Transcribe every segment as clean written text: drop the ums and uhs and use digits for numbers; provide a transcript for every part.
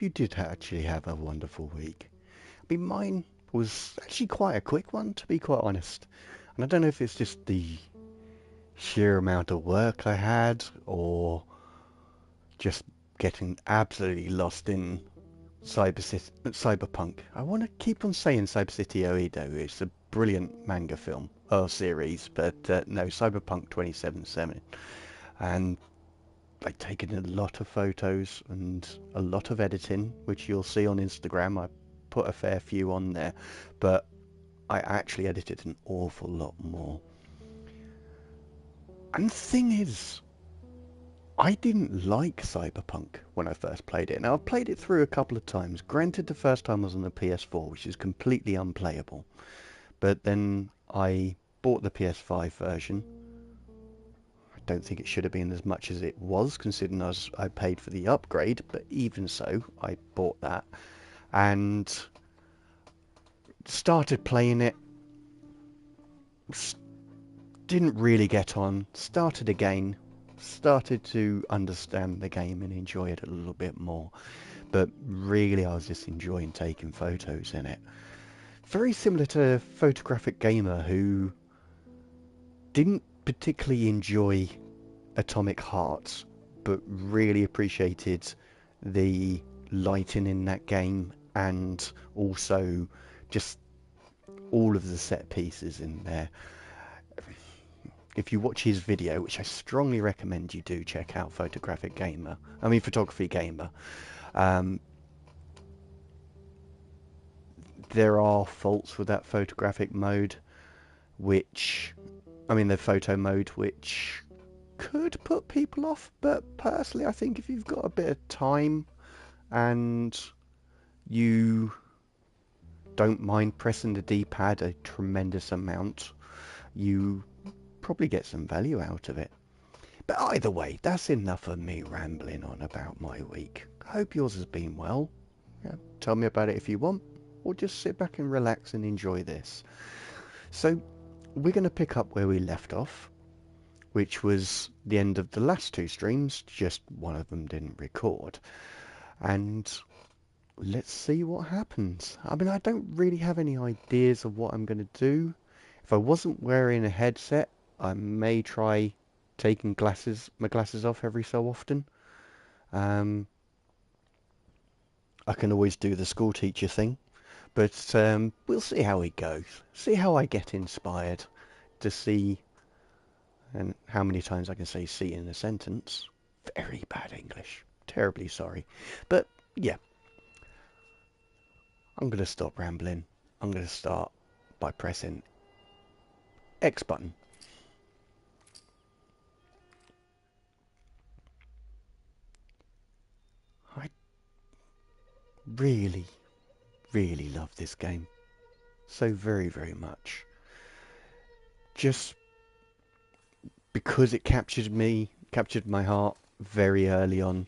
you did actually have a wonderful week. I mean, mine was actually quite a quick one, to be quite honest. And I don't know if it's just the sheer amount of work I had, or just getting absolutely lost in Cyberpunk. I want to keep on saying Cyber City Oedo. It's a brilliant manga film or series, but no, Cyberpunk 2077. And I've taken a lot of photos and a lot of editing, which you'll see on Instagram. I put a fair few on there, but I actually edited an awful lot more. And the thing is, I didn't like Cyberpunk when I first played it. Now, I've played it through a couple of times. Granted, the first time was on the PS4, which is completely unplayable. But then I bought the PS5 version. I don't think it should have been as much as it was, considering I paid for the upgrade. But even so, I bought that and started playing it. Didn't really get on. Started again. Started to understand the game and enjoy it a little bit more. But really, I was just enjoying taking photos in it. Very similar to Photographic Gamer, who didn't particularly enjoy Atomic Hearts, but really appreciated the lighting in that game and also just all of the set pieces in there. If you watch his video, which I strongly recommend you do check out, Photography Gamer, um, there are faults with that photographic mode, the photo mode, which could put people off, but personally I think if you've got a bit of time and you don't mind pressing the D-pad a tremendous amount, you probably get some value out of it. But either way, that's enough of me rambling on about my week. I hope yours has been well. Yeah, tell me about it if you want, or just sit back and relax and enjoy this. So, we're going to pick up where we left off, which was the end of the last two streams, just one of them didn't record. And let's see what happens. I mean, I don't really have any ideas of what I'm going to do. If I wasn't wearing a headset, I may try taking my glasses off every so often. I can always do the school teacher thing, but we'll see how it goes. See how I get inspired to see, and how many times I can say see in a sentence. Very bad English. Terribly sorry. But yeah, I'm going to stop rambling. I'm going to start by pressing X button. I really, really love this game. So very, very much. Just because it captured my heart very early on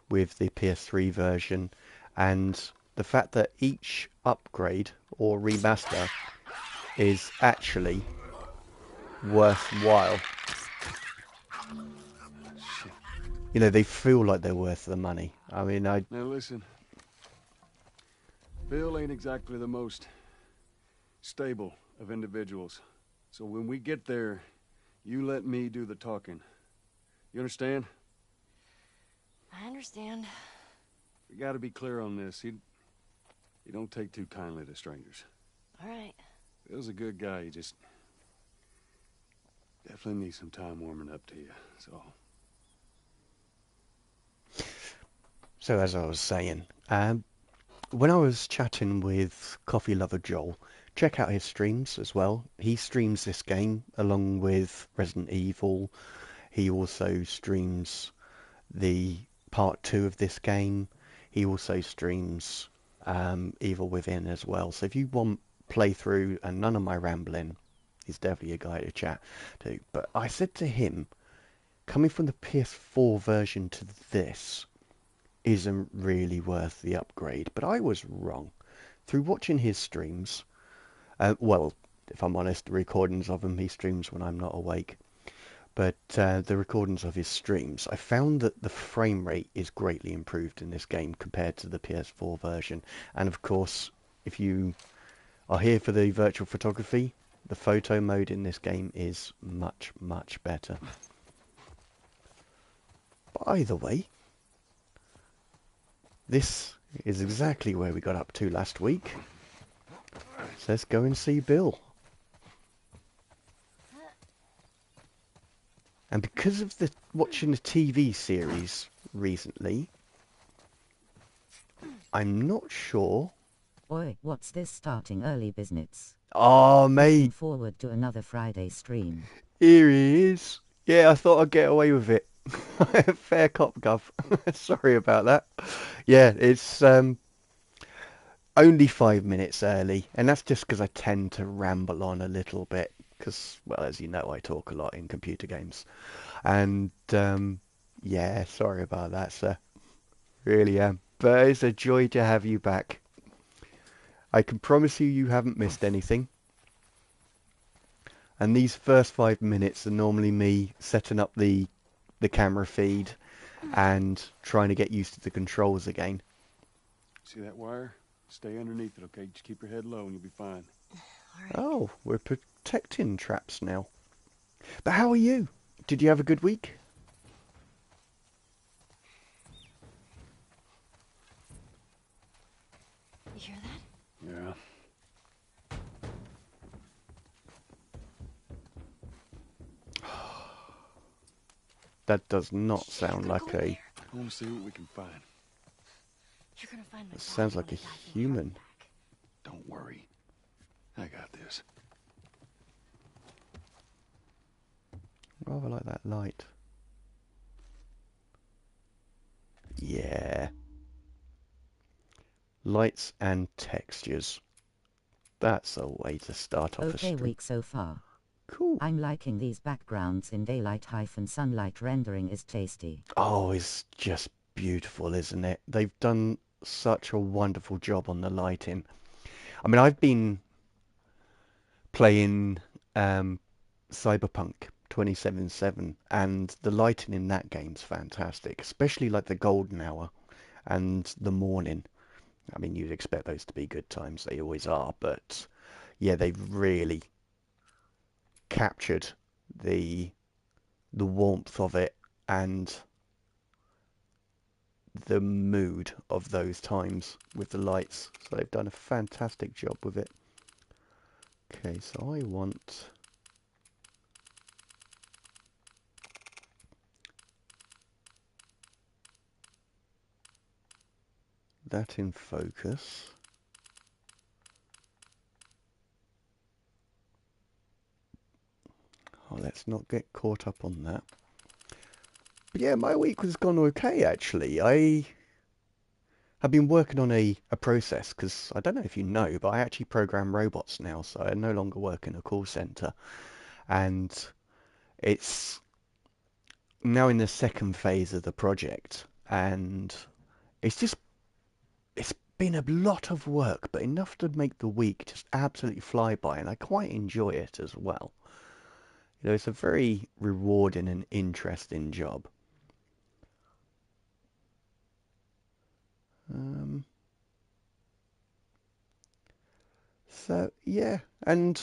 with the PS3 version, and the fact that each upgrade or remaster is actually worthwhile. You know, they feel like they're worth the money. I mean, Now listen, Bill ain't exactly the most stable of individuals. So when we get there, you let me do the talking. You understand? I understand. We gotta be clear on this. He don't take too kindly to strangers. All right. Bill's a good guy. He just definitely needs some time warming up to you. So as I was saying, when I was chatting with Coffee Lover Joel, check out his streams as well. He streams this game along with Resident Evil. He also streams the part 2 of this game. He also streams Evil Within as well. So if you want playthrough and none of my rambling, he's definitely a guy to chat to. But I said to him, coming from the PS4 version to this isn't really worth the upgrade. But I was wrong. Through watching his streams, well, if I'm honest, the recordings of him, he streams when I'm not awake. but the recordings of his streams, I found that the frame rate is greatly improved in this game compared to the PS4 version. And of course, if you are here for the virtual photography, the photo mode in this game is much, much better. But either way, this is exactly where we got up to last week. So let's go and see Bill. And because of the watching the TV series recently, I'm not sure. Oi, what's this starting early business? Oh, Looking mate, forward to another Friday stream. here he is. Yeah, I thought I'd get away with it. Fair cop, Gov. Sorry about that. Yeah, it's only 5 minutes early, and that's just because I tend to ramble on a little bit. Because, well, as you know, I talk a lot in computer games. And, yeah, sorry about that, sir. Really am. But it's a joy to have you back. I can promise you haven't missed anything. And these first 5 minutes are normally me setting up the camera feed and trying to get used to the controls again. See that wire? Stay underneath it, okay? Just keep your head low and you'll be fine. All right. Oh, we're protecting traps now. But how are you? Did you have a good week? You hear that? Yeah. That does not sound like Go a... there. I want to see what we can find. You're gonna find my That sounds dad like a when he dies in the heart human. attack. Don't worry. I got this. Rather like that light. Yeah. Lights and textures. That's a way to start off a Okay, stream. week so far. Cool. I'm liking these backgrounds in daylight-sunlight rendering is tasty. Oh, it's just beautiful, isn't it? They've done such a wonderful job on the lighting. I mean, I've been playing Cyberpunk 2077, and the lighting in that game's fantastic, especially like the golden hour and the morning. I mean, you'd expect those to be good times, they always are, but yeah, they've really captured the warmth of it and the mood of those times with the lights. So they've done a fantastic job with it. Okay, so I want that in focus. Oh, let's not get caught up on that. But yeah, my week has gone okay, actually. I have been working on a process, because I don't know if you know, but I actually program robots now, so I no longer work in a call center. And it's now in the second phase of the project, and it's been a lot of work, but enough to make the week just absolutely fly by, and I quite enjoy it as well. You know, it's a very rewarding and interesting job. Um, so yeah, and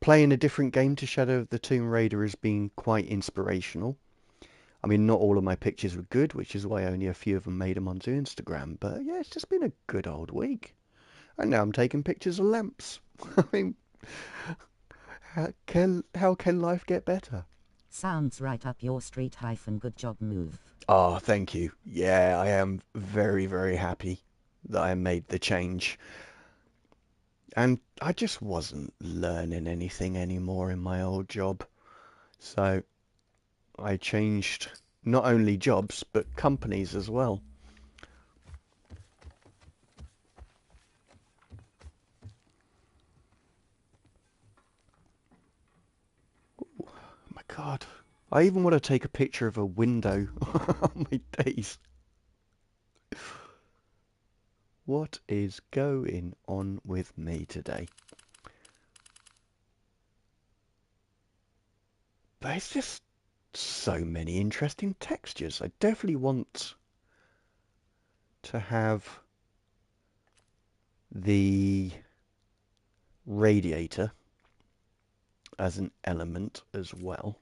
playing a different game to Shadow of the Tomb Raider has been quite inspirational. I mean, not all of my pictures were good, which is why only a few of them made them onto Instagram. But yeah, it's just been a good old week. And now I'm taking pictures of lamps. I mean, how can life get better? Sounds right up your street-good job move. Oh, thank you. Yeah, I am very, very happy that I made the change. And I just wasn't learning anything anymore in my old job. So I changed not only jobs, but companies as well. Oh my God. I even want to take a picture of a window on my days. What is going on with me today? There's just so many interesting textures. I definitely want to have the radiator as an element as well.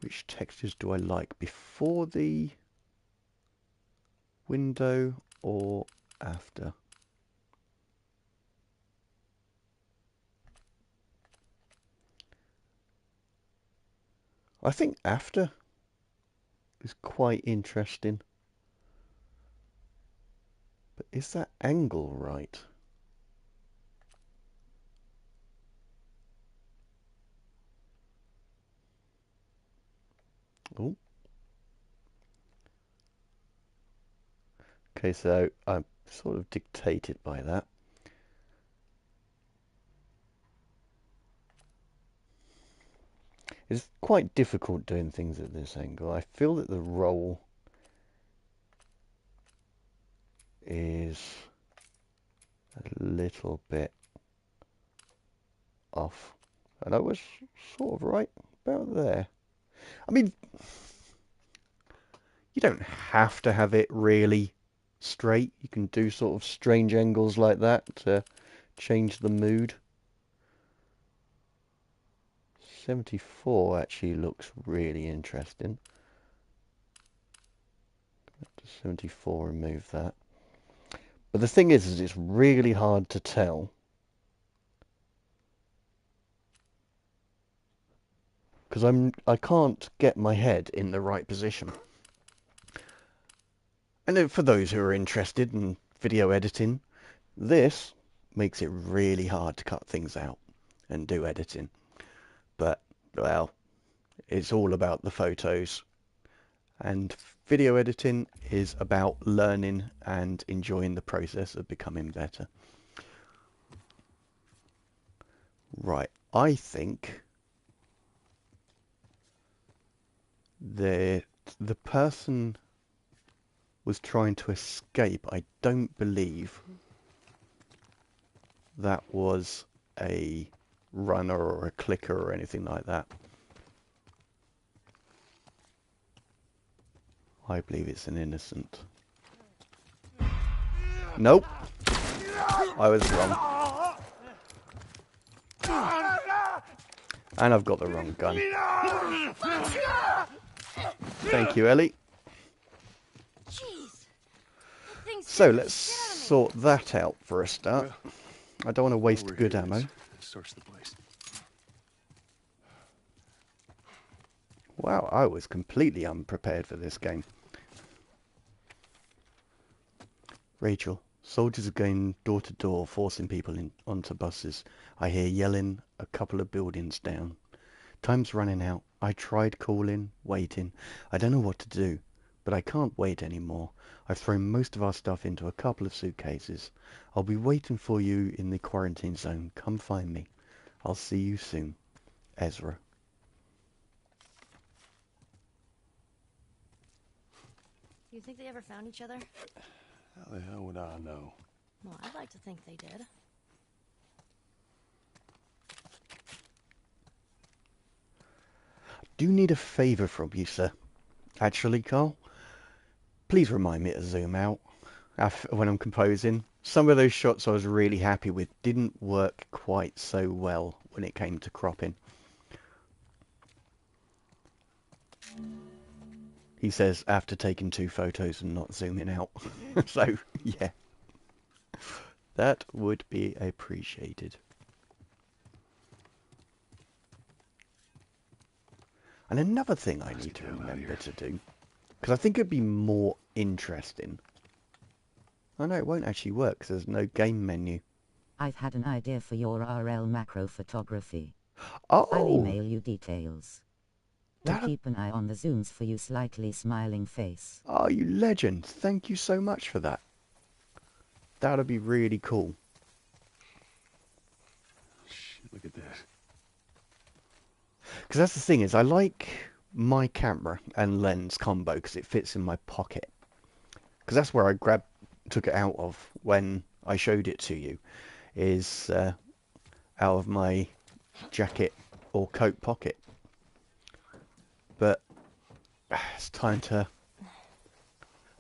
Which textures do I like? Before the window or after? I think after is quite interesting. But is that angle right? Oh. Okay, so I'm sort of dictated by that. It's quite difficult doing things at this angle. I feel that the roll is a little bit off. And I was sort of right about there. I mean, you don't have to have it really straight. You can do sort of strange angles like that to change the mood. 74 actually looks really interesting. 74, remove that. But the thing is it's really hard to tell. Because I can't get my head in the right position. And for those who are interested in video editing, this makes it really hard to cut things out and do editing. But, well, it's all about the photos. And video editing is about learning and enjoying the process of becoming better. Right, I think the person was trying to escape. I don't believe that was a runner or a clicker or anything like that. I believe it's an innocent. Nope. I was wrong. And I've got the wrong gun. Thank you, Ellie. Jeez. So let's sort that out for a start. I don't want to waste good ammo. Search the place. Wow, I was completely unprepared for this game. Rachel, soldiers are going door to door, forcing people onto buses. I hear yelling a couple of buildings down. Time's running out. I tried calling, waiting. I don't know what to do, but I can't wait anymore. I've thrown most of our stuff into a couple of suitcases. I'll be waiting for you in the quarantine zone. Come find me. I'll see you soon. Ezra. Do you think they ever found each other? How the hell would I know? Well, I'd like to think they did. Do need a favour from you, sir. Actually, Carl, please remind me to zoom out when I'm composing. Some of those shots I was really happy with didn't work quite so well when it came to cropping. He says after taking 2 photos and not zooming out. So, yeah. That would be appreciated. And another thing I need to remember to do, because I think it'd be more interesting. I know it won't actually work because there's no game menu. I've had an idea for your RL macro photography. Oh! I'll email you details. We'll That... keep an eye on the zooms for you slightly smiling face. Oh, you legend. Thank you so much for that. That'd be really cool. Shit, look at this. Because that's the thing is, I like my camera and lens combo because it fits in my pocket. Because that's where I took it out of when I showed it to you. is out of my jacket or coat pocket. But it's time to,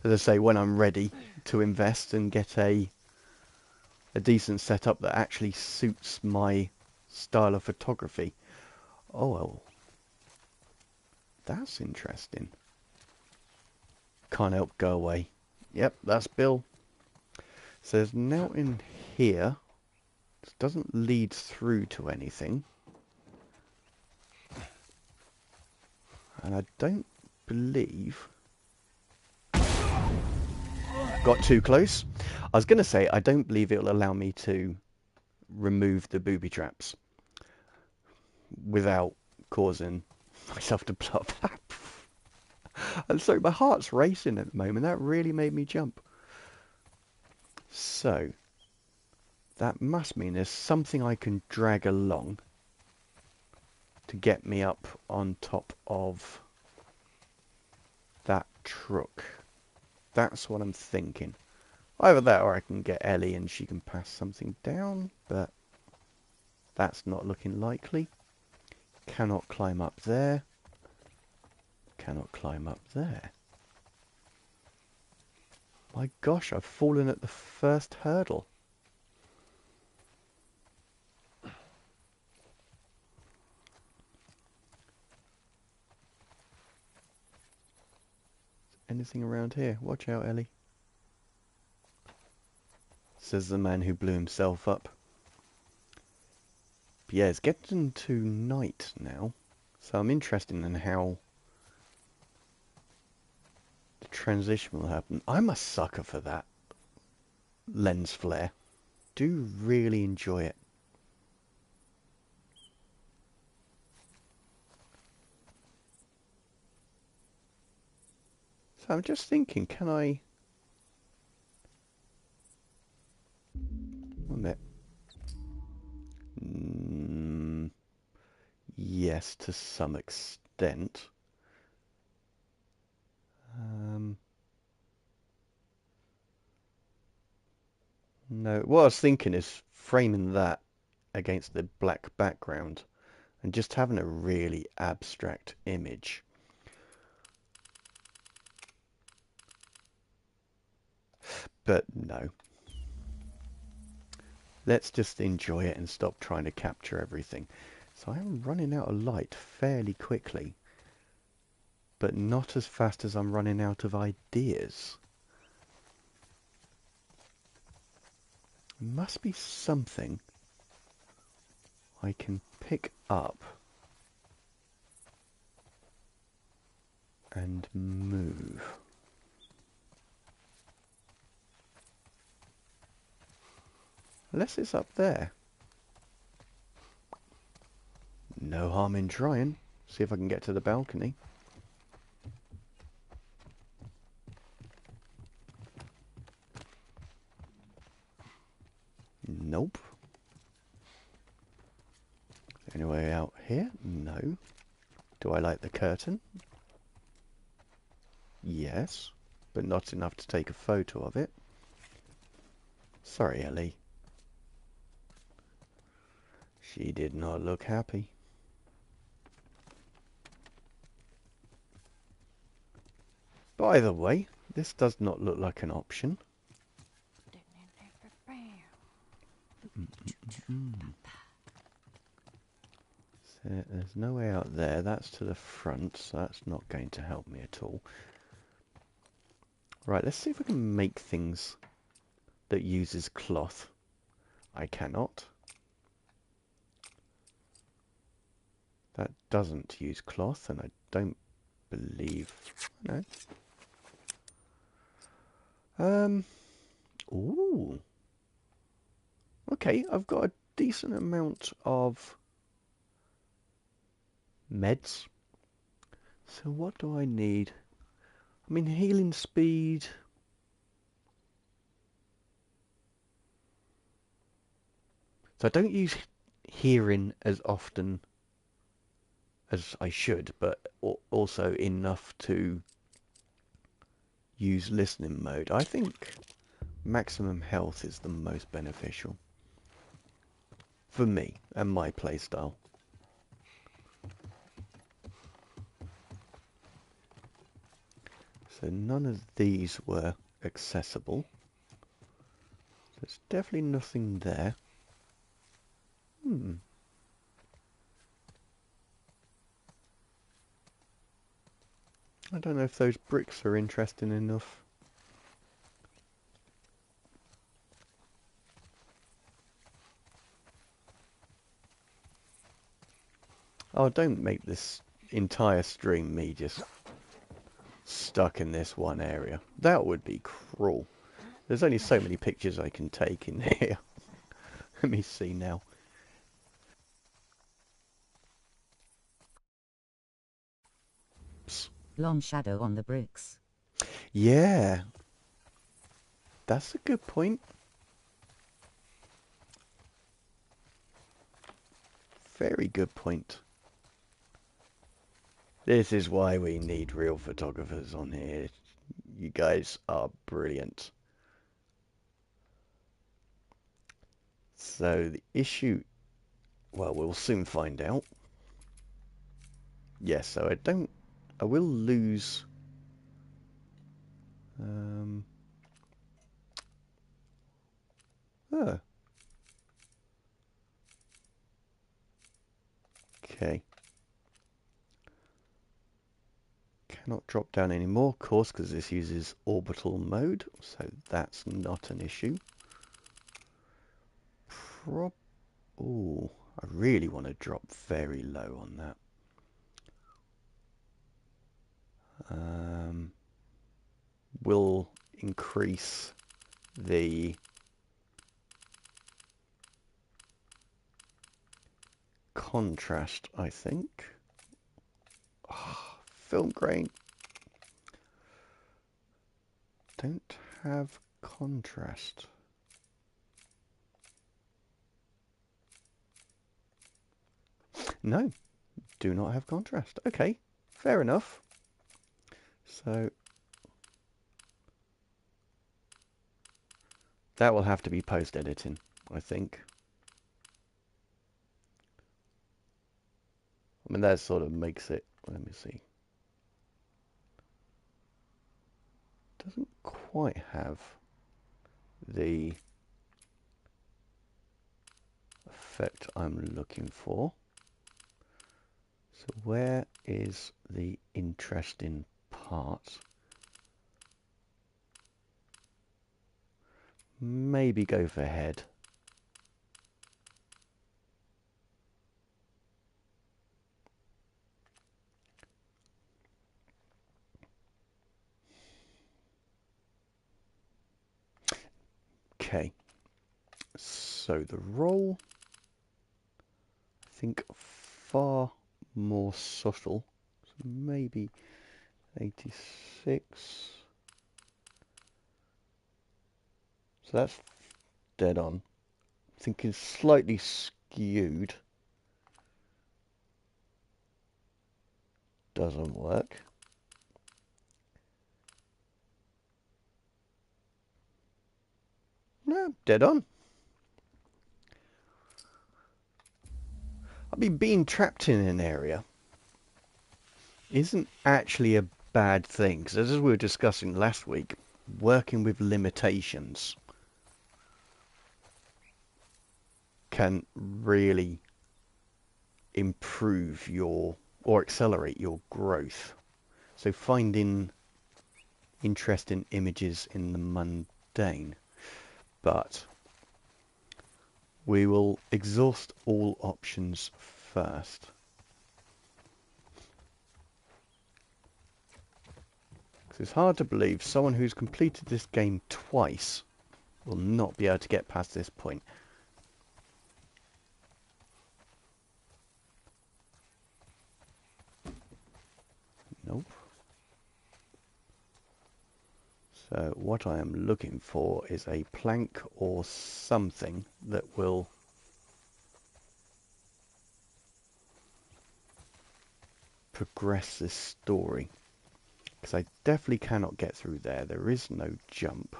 as I say, when I'm ready to invest and get a decent setup that actually suits my style of photography. Oh, well, that's interesting. Can't help go away. Yep, that's Bill. So there's now in here. This doesn't lead through to anything. And I don't believe... Got too close. I was going to say, I don't believe it'll allow me to remove the booby traps without causing myself to blow up. And so my heart's racing at the moment. That really made me jump. So, that must mean there's something I can drag along to get me up on top of that truck. That's what I'm thinking. Either that or I can get Ellie and she can pass something down, but that's not looking likely. Cannot climb up there. Cannot climb up there. My gosh, I've fallen at the first hurdle. Anything around here? Watch out, Ellie. Says the man who blew himself up. But yeah, it's getting to night now. So I'm interested in how the transition will happen. I'm a sucker for that lens flare. Do really enjoy it. So I'm just thinking, can I... One minute. Yes, to some extent. No, what I was thinking is framing that against the black background and just having a really abstract image. But no. Let's just enjoy it and stop trying to capture everything. So I'm running out of light fairly quickly, but not as fast as I'm running out of ideas. Must be something I can pick up and move. Unless it's up there. No harm in trying. See if I can get to the balcony. Nope. Any way out here? No. Do I like the curtain? Yes, but not enough to take a photo of it. Sorry, Ellie. She did not look happy. By the way, this does not look like an option. So there's no way out there. That's to the front, so that's not going to help me at all. Right, let's see if I can make things that uses cloth. I cannot. That doesn't use cloth, and I don't believe... No. Ooh. Okay, I've got a decent amount of meds. So what do I need? I mean, healing speed... So I don't use hearing as often as I should, but also enough to use listening mode. I think maximum health is the most beneficial. for me and my playstyle. So none of these were accessible. There's definitely nothing there. I don't know if those bricks are interesting enough. Oh, don't make this entire stream me just stuck in this one area. That would be cruel. There's only so many pictures I can take in here. Let me see now. Long shadow on the bricks. Yeah, that's a good point. Very good point. This is why we need real photographers on here. You guys are brilliant. So the issue, well, we'll soon find out. Yes, so I will lose. Oh, okay. Cannot drop down anymore, of course, because this uses orbital mode, so that's not an issue. Oh, I really want to drop very low on that. Will increase the contrast, I think. Oh, film grain. Don't have contrast. No, do not have contrast. Okay, fair enough. So that will have to be post-editing, I think. I mean, that sort of makes it, let me see. Doesn't quite have the effect I'm looking for. So where is the interesting part? Maybe go for head. Okay, so the roll, I think far more subtle, so maybe 86, so that's dead on. I think it's slightly skewed, doesn't work. No, dead on. I mean, being trapped in an area isn't actually a bad thing, because as we were discussing last week, working with limitations can really improve your, or accelerate your growth. So finding interesting images in the mundane. But we will exhaust all options first. It's hard to believe someone who's completed this game twice will not be able to get past this point. Nope. So what I am looking for is a plank or something that will progress this story. Because I definitely cannot get through there. There is no jump.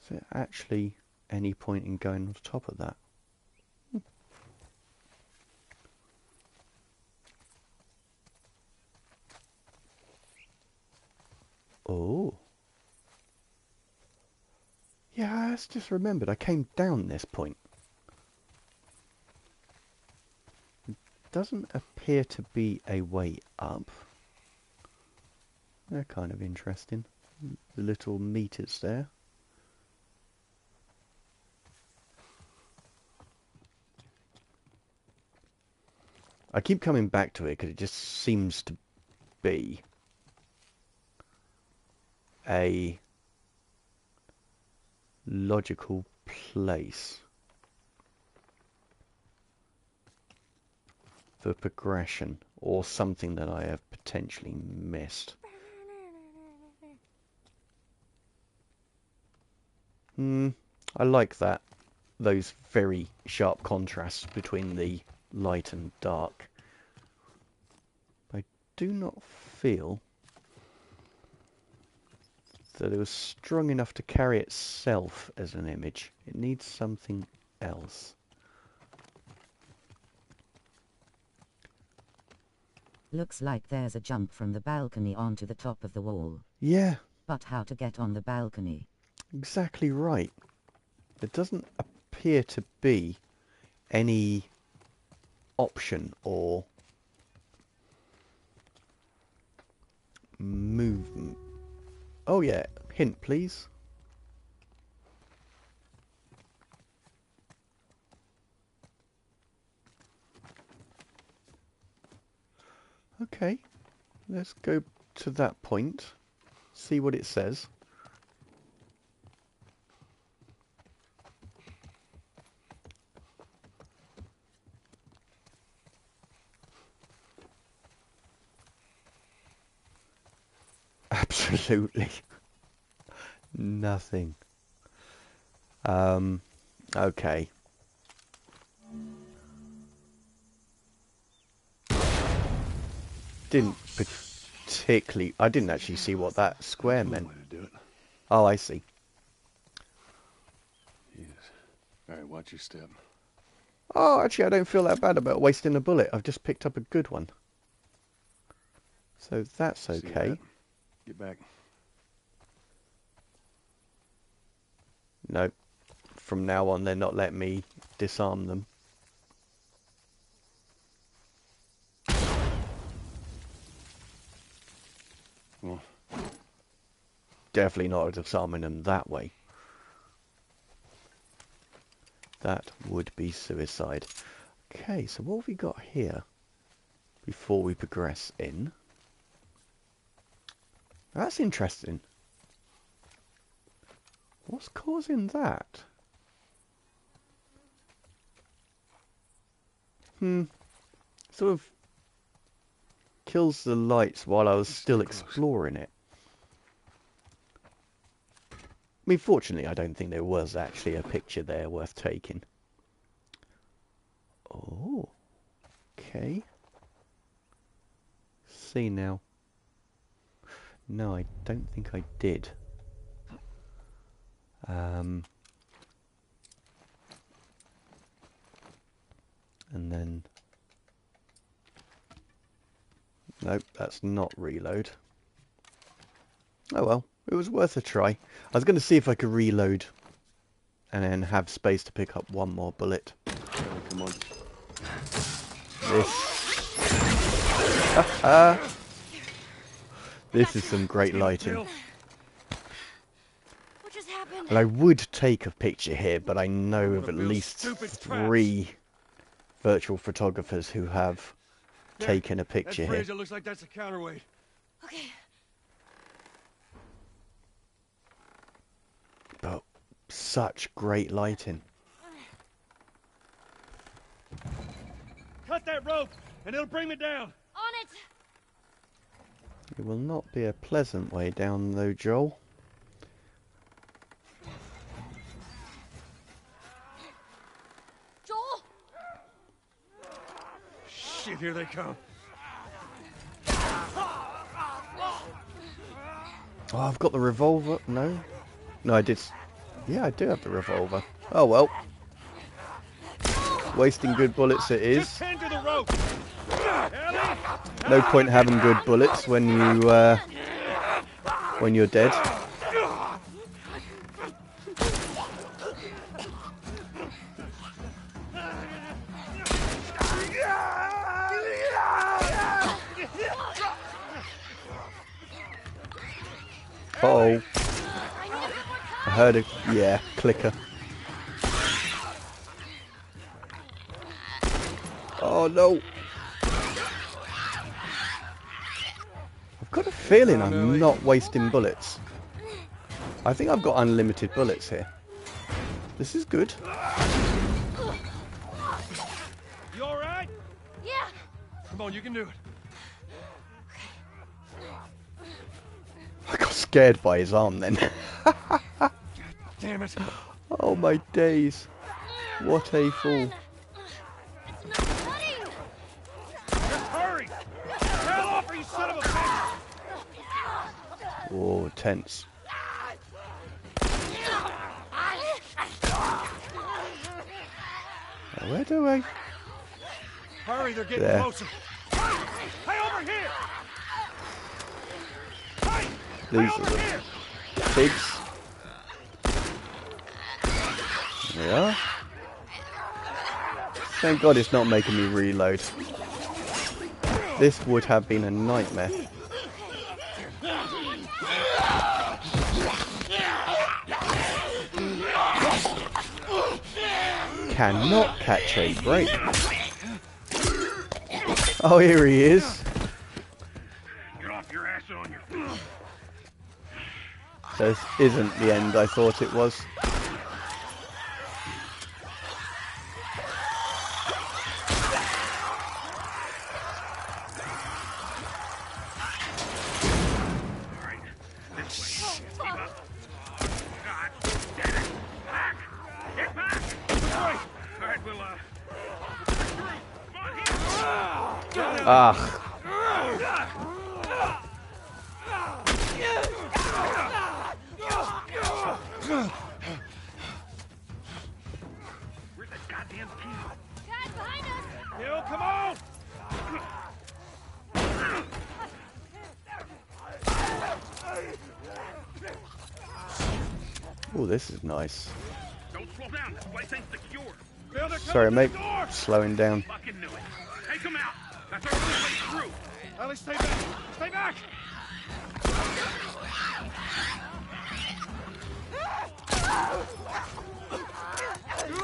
Is there actually any point in going on top of that? Oh. Yeah, I just remembered. I came down this point. Doesn't appear to be a way up. They're kind of interesting. The little meters there. I keep coming back to it because it just seems to be a logical place for progression, or something that I have potentially missed. I like that. Those very sharp contrasts between the light and dark. I do not feel that it was strong enough to carry itself as an image. It needs something else. Looks like there's a jump from the balcony onto the top of the wall. Yeah, But how to get on the balcony? exactly right. There doesn't appear to be any option or movement. Oh yeah, hint please. Okay, let's go to that point, see what it says. Absolutely nothing. Okay. Didn't particularly... I didn't actually see what that square That's one meant. way to do it. Oh, I see. Yes. All right, watch your step. Oh, actually, I don't feel that bad about wasting a bullet. I've just picked up a good one. So that's See okay. that? Get back. No. From now on, they're not letting me disarm them. Well, Definitely not disarming them that way. That would be suicide. Okay, so what have we got here before we progress in? That's interesting. What's causing that? Sort of kills the lights while I was still exploring it. I mean, fortunately, I don't think there was actually a picture there worth taking. Oh, okay. See now. No, I don't think I did. And then... Nope, that's not reload. Oh well, it was worth a try. I was going to see if I could reload and then have space to pick up one more bullet. come on. This is some great lighting. What just happened? And I would take a picture here, but I know of at Build least stupid 3 virtual photographers who have taken a picture here. That looks like that's a counterweight. Okay. But such great lighting. Cut that rope, and it'll bring me down. On it! It will not be a pleasant way down though, Joel. Joel! Shit, here they come. Oh, I've got the revolver. No? No, I did. Yeah, I do have the revolver. Oh well. Wasting good bullets it is. Just tend to the rope. Ellie? No point having good bullets when you're dead. Uh-oh. I heard a clicker. Oh no. I've got a feeling I'm not wasting bullets. I think I've got unlimited bullets here. This is good. You alright? Yeah. Come on, you can do it. I got scared by his arm then. Damn it. Oh my days. What a fool. It's not cutting. Just hurry! Hell off, or you son of a bitch! Oh, tense. Now, where do I? Hurry, they're getting There. closer. Hey, over here! Hey! These Hey, are over the here! pigs. There we are. Thank God it's not making me reload. This would have been a nightmare. Cannot catch a break. Oh, here he is. Get off your ass on your feet. This isn't the end I thought it was. Ah. Where's that goddamn key? Guys behind us. Bill, come on! Oh, this is nice. Don't slow down. This place ain't secure. Bill, they're Sorry, coming mate. to the door. Slowing down. Fucking knew it. Take them out. That's our only way through. Ellie, stay back. Stay back.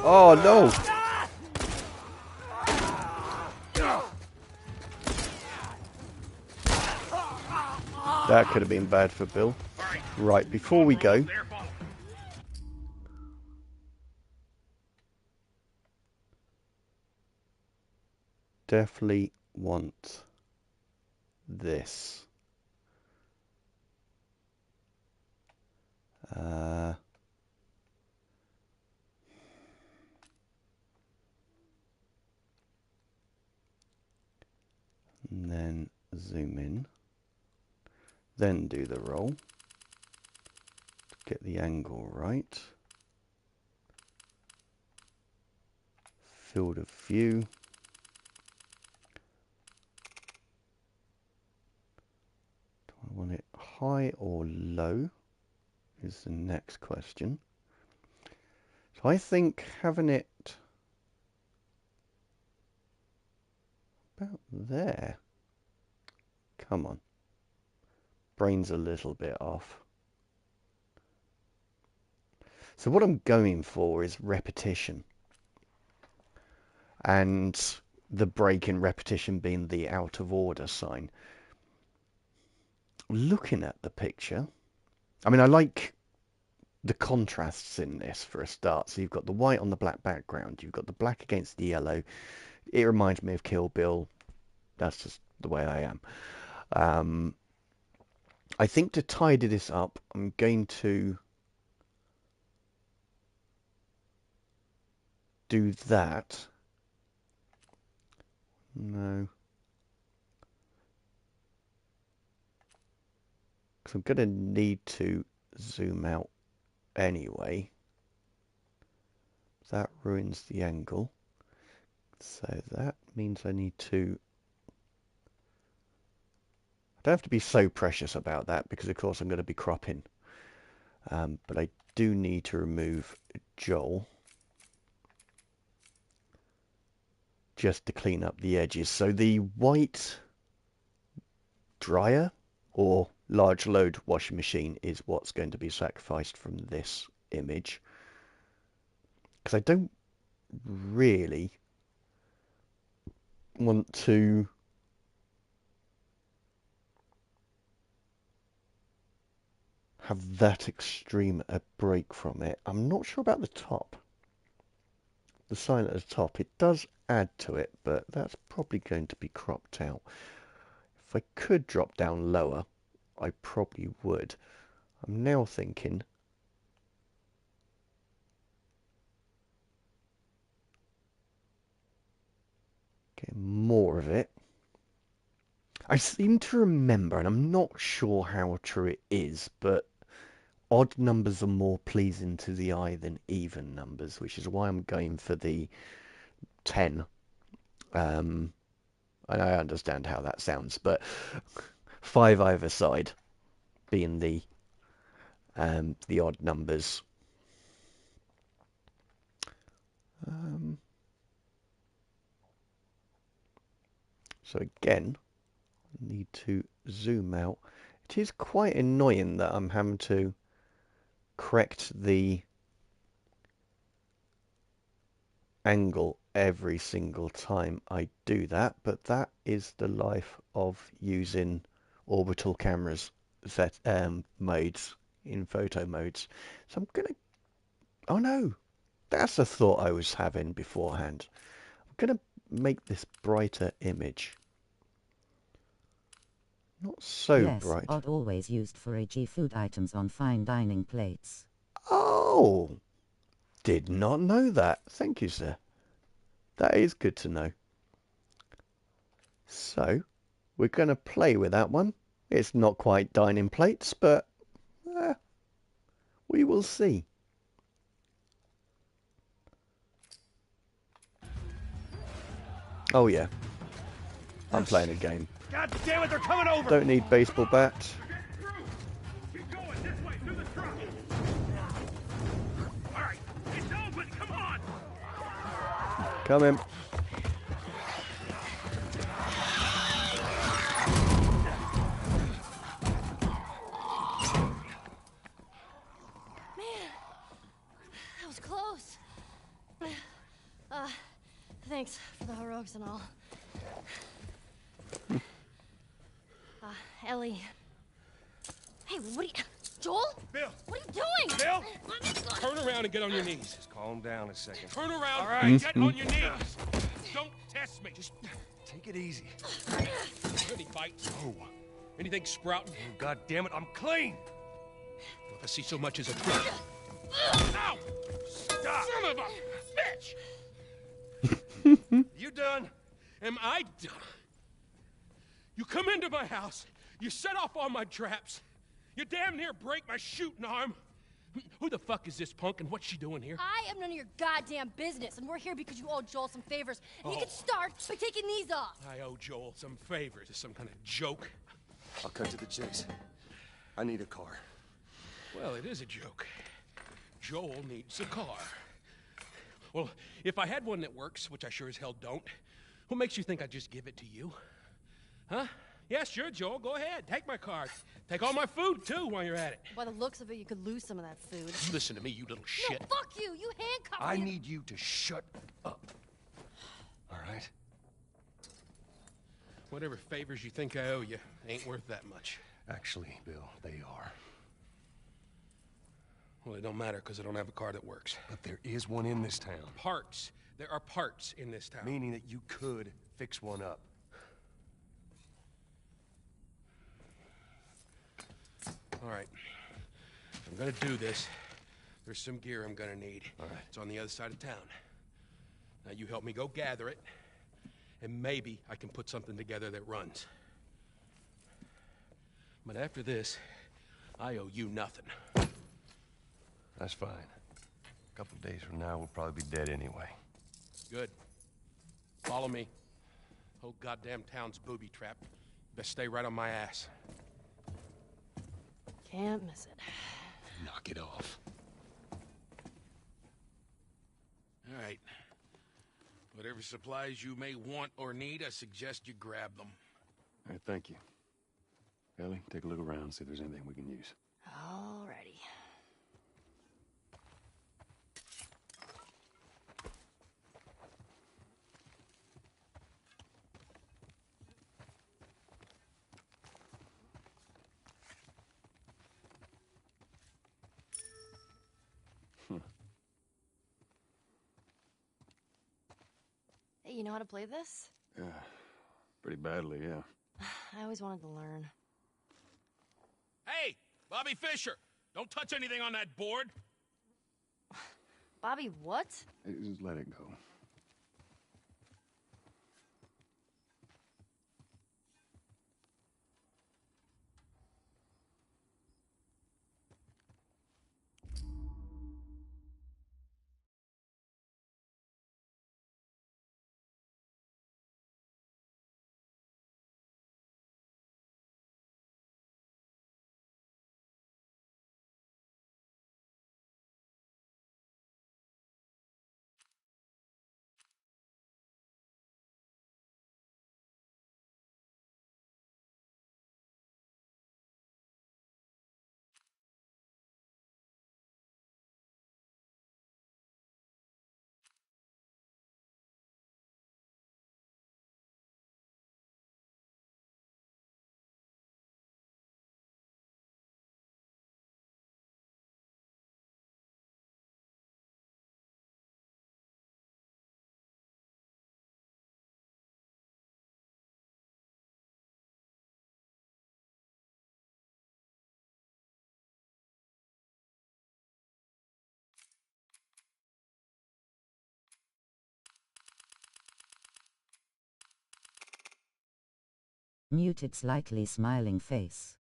Oh no! That could have been bad for Bill. Right, before we go, definitely want this. And then zoom in. Then do the roll. To get the angle right. Field of view. Do I want it high or low? Is the next question. So I think having it about there. Come on. Brain's a little bit off. So what I'm going for is repetition. And the break in repetition being the out of order sign. Looking at the picture, I mean, I like the contrasts in this for a start. So you've got the white on the black background. You've got the black against the yellow. It reminds me of Kill Bill. That's just the way I am. I think to tidy this up, I'm going to do that. No. Because I'm going to need to zoom out anyway. that ruins the angle. So that means I need to... I don't have to be so precious about that because of course I'm going to be cropping. But I do need to remove Joel just to clean up the edges. So the white dryer or large load washing machine is what's going to be sacrificed from this image. Because I don't really want to have that extreme a break from it. I'm not sure about the top. The sign at the top, it does add to it, but that's probably going to be cropped out. If I could drop down lower, I probably would. I'm now thinking get more of it. I seem to remember, and I'm not sure how true it is, but odd numbers are more pleasing to the eye than even numbers, which is why I'm going for the 10. And I understand how that sounds, but 5 either side being the odd numbers. So again, I need to zoom out. It is quite annoying that I'm having to correct the angle every single time I do that, but that is the life of using orbital cameras set modes in photo modes. So I'm gonna, oh no, that's a thought I was having beforehand. I'm gonna make this brighter image, not so Yes, bright. odd always used for AG food items on fine dining plates. Oh, did not know that. Thank you, sir. That is good to know. So, we're going to play with that one. It's not quite dining plates, but we will see. Oh yeah, I'm playing a game. God damn it, they're coming over! Don't need baseball bat. Keep going this way, through the truck! Alright, it's open, come on! Come in. That was close. Thanks for the heroics and all. Ellie. Hey, what are you... Joel? Bill! What are you doing? Bill! Let me go. Turn around and get on your knees. Just calm down a second. Turn around All right. and get on your knees. Don't test me. Just Take it easy. any bites. Oh. Anything sprouting. Oh, God damn it, I'm clean! If I see so much as a bit. Ow! Stop! Son of a bitch! You done? Am I done? You come into my house, you set off all my traps, you damn near break my shooting arm. Who the fuck is this punk and what's she doing here? I am none of your goddamn business, and we're here because you owe Joel some favors. And you can start by taking these off. I owe Joel some favors. Is some kind of joke? I'll cut to the chase. I need a car. Well, it is a joke. Joel needs a car. Well, if I had one that works, which I sure as hell don't, what makes you think I'd just give it to you? Huh? Yeah, sure, Joel, go ahead. Take my car. Take all my food, too, while you're at it. By the looks of it, you could lose some of that food. Listen to me, you little shit. No, fuck you! You handcuffed me! I need you to shut up. All right? Whatever favors you think I owe you ain't worth that much. Actually, Bill, they are. Well, it don't matter, because I don't have a car that works. But there is one in this town. Parts. There are parts in this town. Meaning that you could fix one up. All right. If I'm gonna do this, there's some gear I'm gonna need. All right. It's on the other side of town. Now you help me go gather it, and maybe I can put something together that runs. But after this, I owe you nothing. That's fine. A couple days from now, we'll probably be dead anyway. Good. Follow me. Whole goddamn town's booby-trapped. Best stay right on my ass. Can't miss it. Knock it off. All right. Whatever supplies you may want or need, I suggest you grab them. All right, thank you. Ellie, take a look around, see if there's anything we can use. Alrighty. Hey, you know how to play this? Yeah, pretty badly, yeah. I always wanted to learn. Hey, Bobby Fischer! Don't touch anything on that board! Bobby, what? Hey, just let it go. Muted slightly smiling face.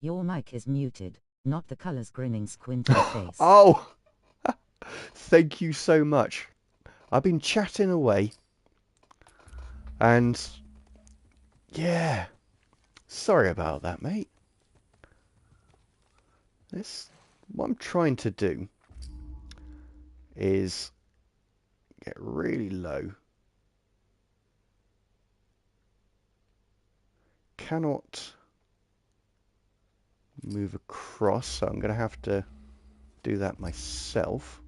Your mic is muted, not the color's grinning squinty face. Oh, thank you so much. I've been chatting away, and yeah, sorry about that, mate. What I'm trying to do is get really low. Cannot move across, so I'm going to have to do that myself.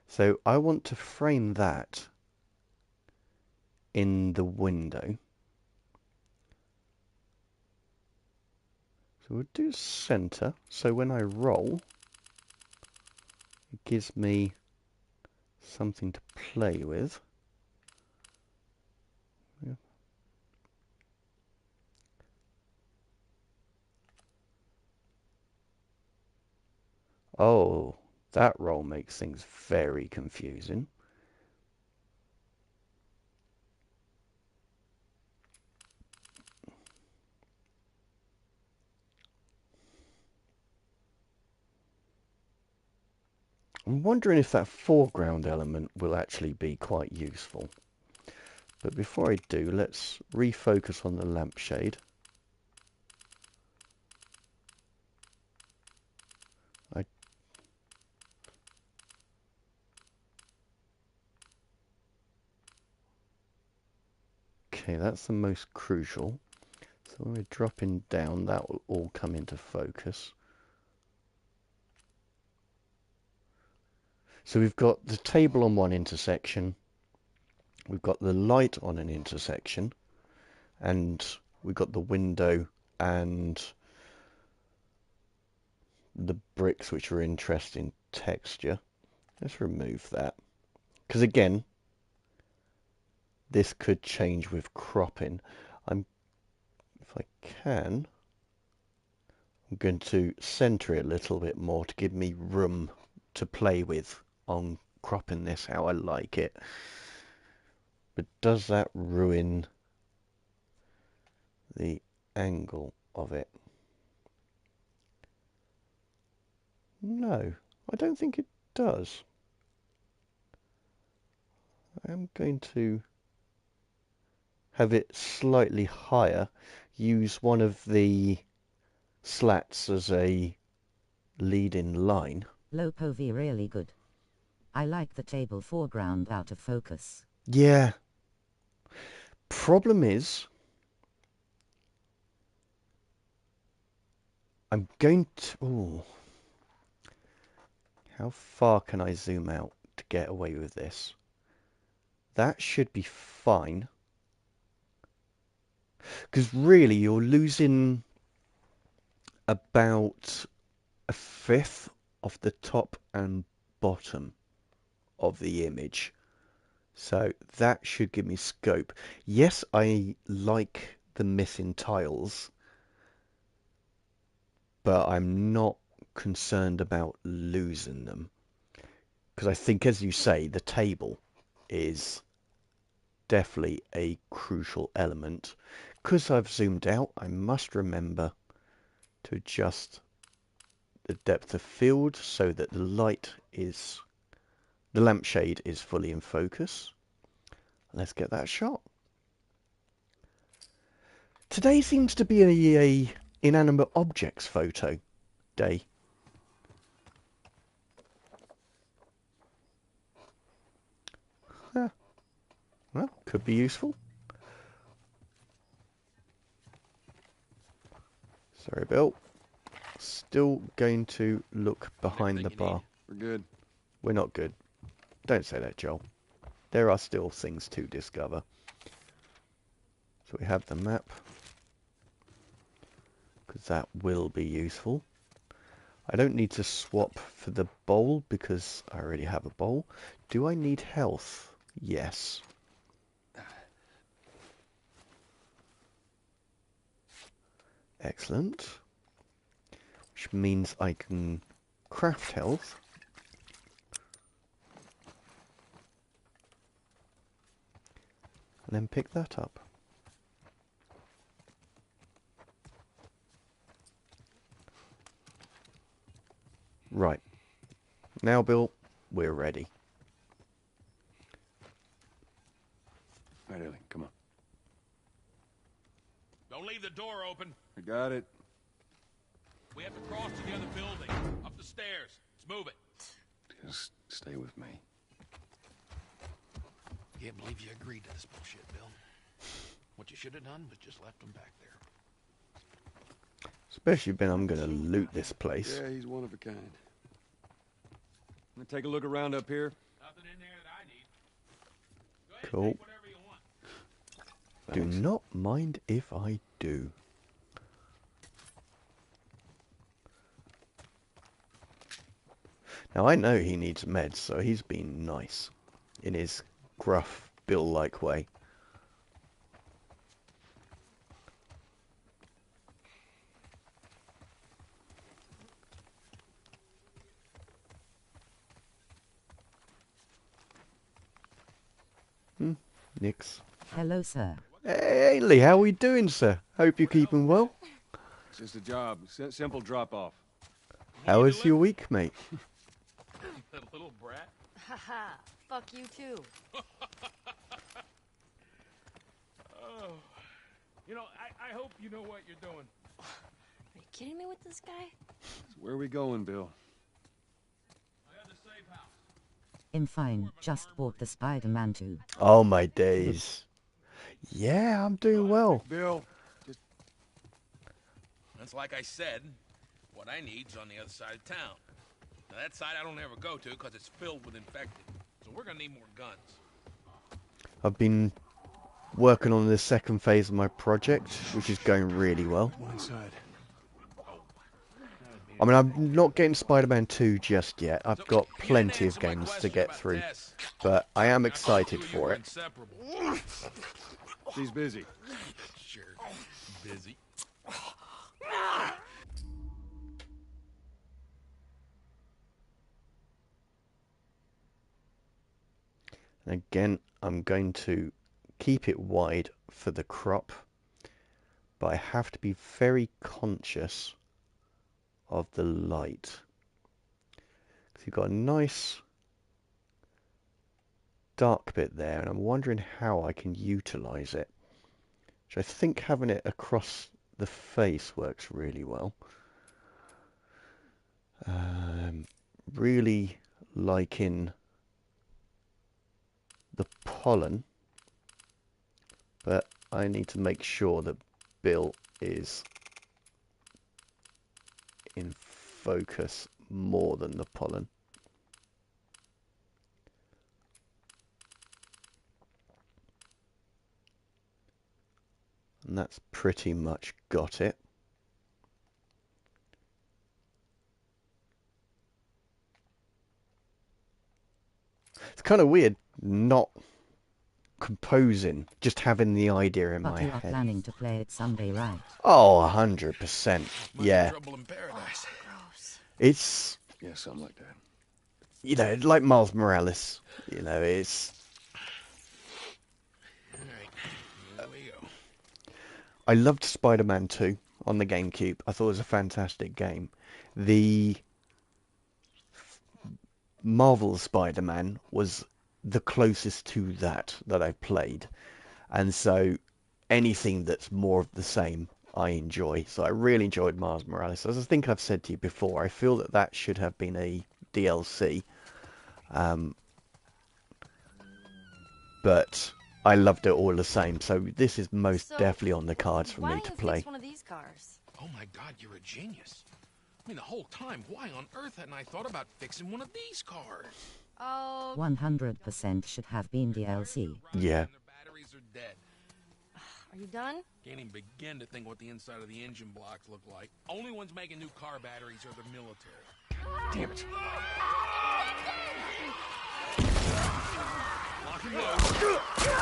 So I want to frame that in the window. So we'll do center, so when I roll, it gives me something to play with. Yeah. Oh, that roll makes things very confusing. I'm wondering if that foreground element will actually be quite useful. But before I do, let's refocus on the lampshade. Okay, that's the most crucial. So when we're dropping down, that will all come into focus. So we've got the table on one intersection, we've got the light on an intersection, and we've got the window and the bricks which are interesting texture. Let's remove that. Because again, this could change with cropping. If I can, I'm going to center it a little bit more to give me room to play with on cropping this how I like it. But does that ruin the angle of it? No, I don't think it does. I'm going to have it slightly higher, use one of the slats as a leading line. Low POV really good. I like the table foreground out of focus. Yeah. Problem is, I'm going to... Ooh. How far can I zoom out to get away with this? That should be fine. Because really, you're losing about a fifth of the top and bottom of the image. So that should give me scope. Yes, I like the missing tiles, but I'm not concerned about losing them. Because I think, as you say, the table is definitely a crucial element. Because I've zoomed out, I must remember to adjust the depth of field so that the lampshade is fully in focus. Let's get that shot. Today seems to be a inanimate objects photo day. Huh. Well, could be useful. Sorry, Bill. Still going to look behind the bar. We're good. We're not good. Don't say that, Joel. There are still things to discover. So we have the map, because that will be useful. I don't need to swap for the bowl because I already have a bowl. Do I need health? Yes. Excellent. Which means I can craft health. And then pick that up. Right. Now, Bill, we're ready. Right, Ellie, come on. Don't leave the door open. I got it. We have to cross to the other building. Up the stairs. Let's move it. Just stay with me. Can't believe you agreed to this bullshit, Bill. What you should have done was just left them back there. Especially when I'm going to loot this place. Yeah, he's one of a kind. I'm gonna take a look around up here. Nothing in there that I need. Go ahead Cool. and take whatever you want. Do Thanks. not mind if I do. Now, I know he needs meds, so he's been nice in his gruff, Bill-like way. Nix. Hello, sir. Hey, Ainley, how are we doing, sir? Hope you're keeping well. It's just a job. Simple drop-off. How was your week, mate? That little brat. Haha, fuck you too. Oh. You know, I hope you know what you're doing. Are you kidding me with this guy? So where are we going, Bill? I got the safe house. I'm fine, just bought the Spider-Man 2. Oh, my days. Yeah, I'm doing well. Bill, just That's like I said. What I need's on the other side of town. Now, that side I don't ever go to because it's filled with infected. So we're gonna need more guns. I've been working on the second phase of my project, which is going really well. one inside. I mean, I'm not getting Spider-Man 2 just yet. I've So, got you didn't plenty of answer my games to question get about through, Tess. but I am I told excited you for were it. inseparable. She's busy. Sure, busy. And again, I'm going to keep it wide for the crop, but I have to be very conscious of the light. So you've got a nice dark bit there, and I'm wondering how I can utilize it. So I think having it across the face works really well. Really liking the pollen, but I need to make sure that Bill is in focus more than the pollen. And that's pretty much got it. It's kind of weird not composing, just having the idea in But my you are head. planning to play it someday, right? Oh, 100%. Yeah. Trouble in paradise. Gross. It's, Yeah, something like that. you know, like Miles Morales. You know, it's... All right, here we go. I loved Spider-Man 2 on the GameCube. I thought it was a fantastic game. The Marvel Spider-Man was the closest to that I've played. And so anything that's more of the same, I enjoy. So I really enjoyed Miles Morales. As I think I've said to you before, I feel that that should have been a DLC. But I loved it all the same. So this is most So, definitely on the cards for Why me don't to you play. fix one of these cars? Oh my God, you're a genius. I mean, the whole time, why on earth hadn't I thought about fixing one of these cars? Oh, 100% should have been DLC. Yeah. And their batteries are dead. are you done? Can't even begin to think what the inside of the engine blocks look like. Only ones making new car batteries are the military. Damn it. Lock and load.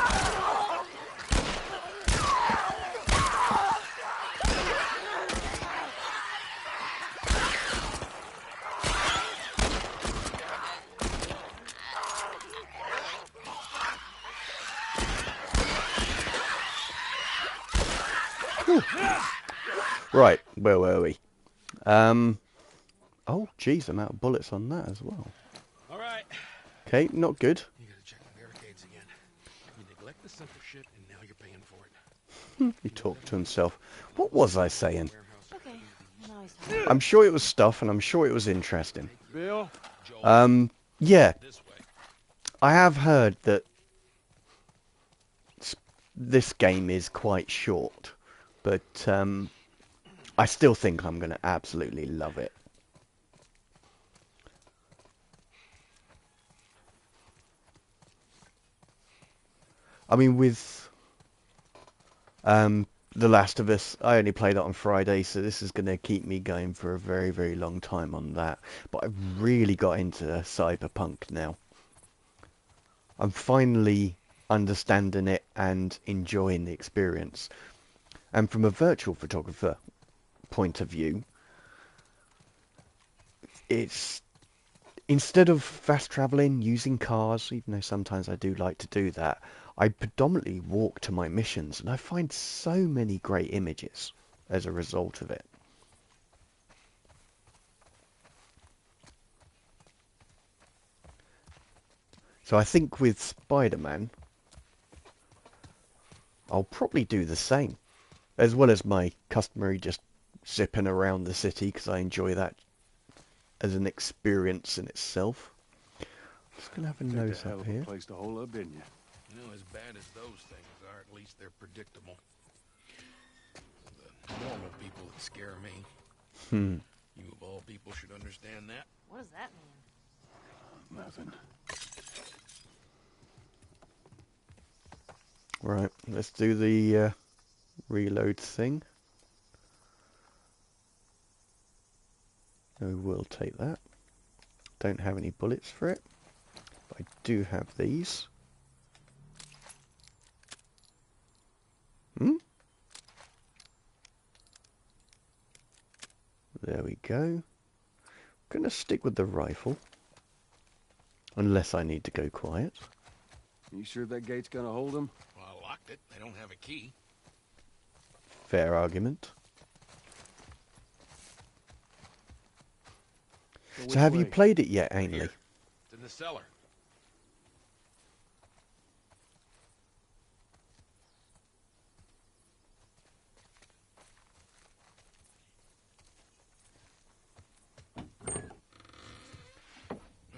Right, where were we? Oh, geez, I'm out of bullets on that as well. All right. Okay, not good. You gotta check the barricades again. You neglect the simple shit, and now you're paying for it. He talked to himself. What was I saying? Okay. Now he's talking. I'm sure it was stuff, and I'm sure it was interesting. Bill, Yeah, This way. I have heard that this game is quite short, but I still think I'm going to absolutely love it. I mean, with The Last of Us, I only played it on Friday, so this is going to keep me going for a very, very long time on that. But I've really got into Cyberpunk now. I'm finally understanding it and enjoying the experience. And from a virtual photographer point of view, it's instead of fast traveling using cars, even though sometimes I do like to do that, I predominantly walk to my missions, and I find so many great images as a result of it. So I think with Spider-Man, I'll probably do the same, as well as my customary just zipping around the city, because I enjoy that as an experience in itself. Just going to have a picked nose a hell up of a here. place to hole up, didn't you? You know, as bad as those things are, at least they're predictable. The normal people that scare me. You of all people should understand that. What does that mean? Nothing. Right, let's do the reload thing. No, we'll take that. Don't have any bullets for it. But I do have these. There we go. I'm gonna stick with the rifle. Unless I need to go quiet. You sure that gate's gonna hold them? Well, I locked it. They don't have a key. Fair argument. So have you played it yet, Ainley? Here. It's in the cellar.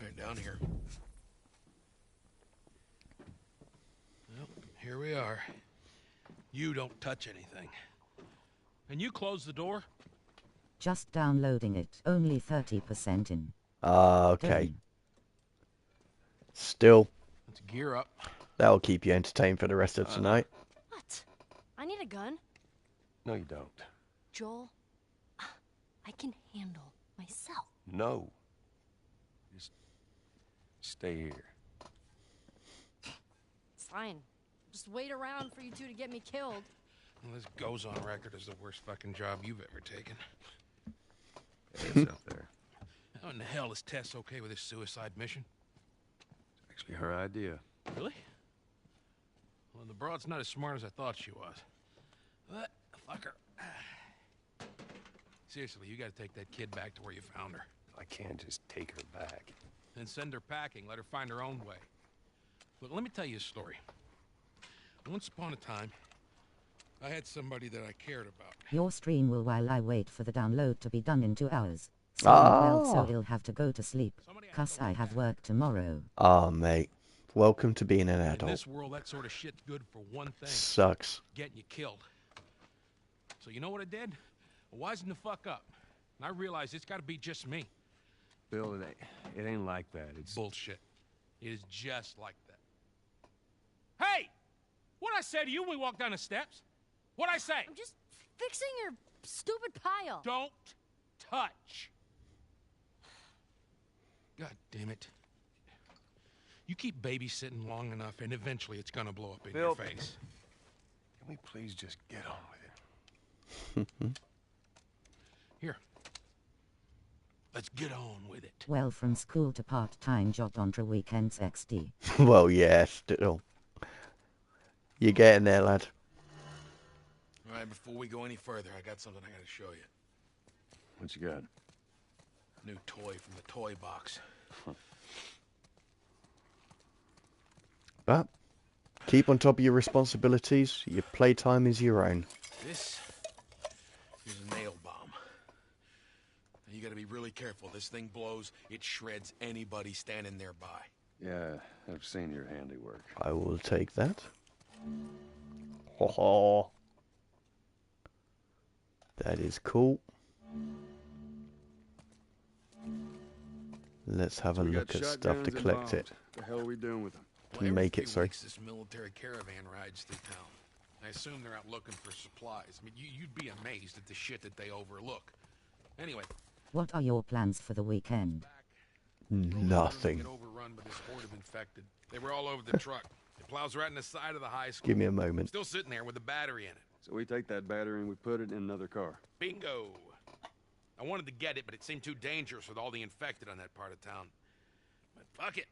Right down here. Well, here we are. You don't touch anything. And you close the door? Just downloading it. Only 30% in. Okay. Done. Still, Let's gear up. that'll keep you entertained for the rest of tonight. What? I need a gun. No, you don't. Joel, I can handle myself. No. Just stay here. Fine. Just wait around for you two to get me killed. Well, this goes on record as the worst fucking job you've ever taken. It's up there. How in the hell is Tess okay with this suicide mission? Actually, her idea. Really? Well, the broad's not as smart as I thought she was. But, fuck her. Seriously, you gotta take that kid back to where you found her. I can't just take her back. Then send her packing, let her find her own way. Look, let me tell you a story. Once upon a time, I had somebody that I cared about. Your stream will while I wait for the download to be done in 2 hours. Well, so he'll have to go to sleep. Cause I have work tomorrow. Ah, mate. Welcome to being an In adult. this world, that sort of shit's good for one thing. Sucks. Getting you killed. So you know what I did? I wisened the fuck up. And I realized it's gotta be just me. Bill, it ain't like that. It's Bullshit. It is just like that. Hey! What'd I say to you when we walked down the steps? What'd I say? I'm just fixing your stupid pile. Don't touch. God damn it. You keep babysitting long enough, and eventually it's gonna blow up in your Bill. face. Can we please just get on with it? Here. Let's get on with it. Well, from school to part-time job onto weekends XD. Well, yeah, still. You're getting there, lad. All right, before we go any further, I got something I gotta show you. what you got? New toy from the toy box. But keep on top of your responsibilities. Your playtime is your own. This is a nail bomb. And you gotta be really careful. This thing blows, it shreds anybody standing nearby. Yeah, I've seen your handiwork. I will take that. Ho ho. That is cool. Let's have a We got look at stuff shotguns to and collect it. bombs. The hell are we doing with them? Well, every Make it, few sorry. weeks, this military caravan rides through town. I assume they're out looking for supplies. I mean, you'd be amazed at the shit that they overlook. Anyway, What are your plans for the weekend? Nothing. Get overrun by this horde of infected. They were all over the truck. It plows right in the side of the high school. Give me a moment. Still sitting there with a battery in it. So we take that battery and we put it in another car. Bingo. I wanted to get it, but it seemed too dangerous with all the infected on that part of town. But fuck it.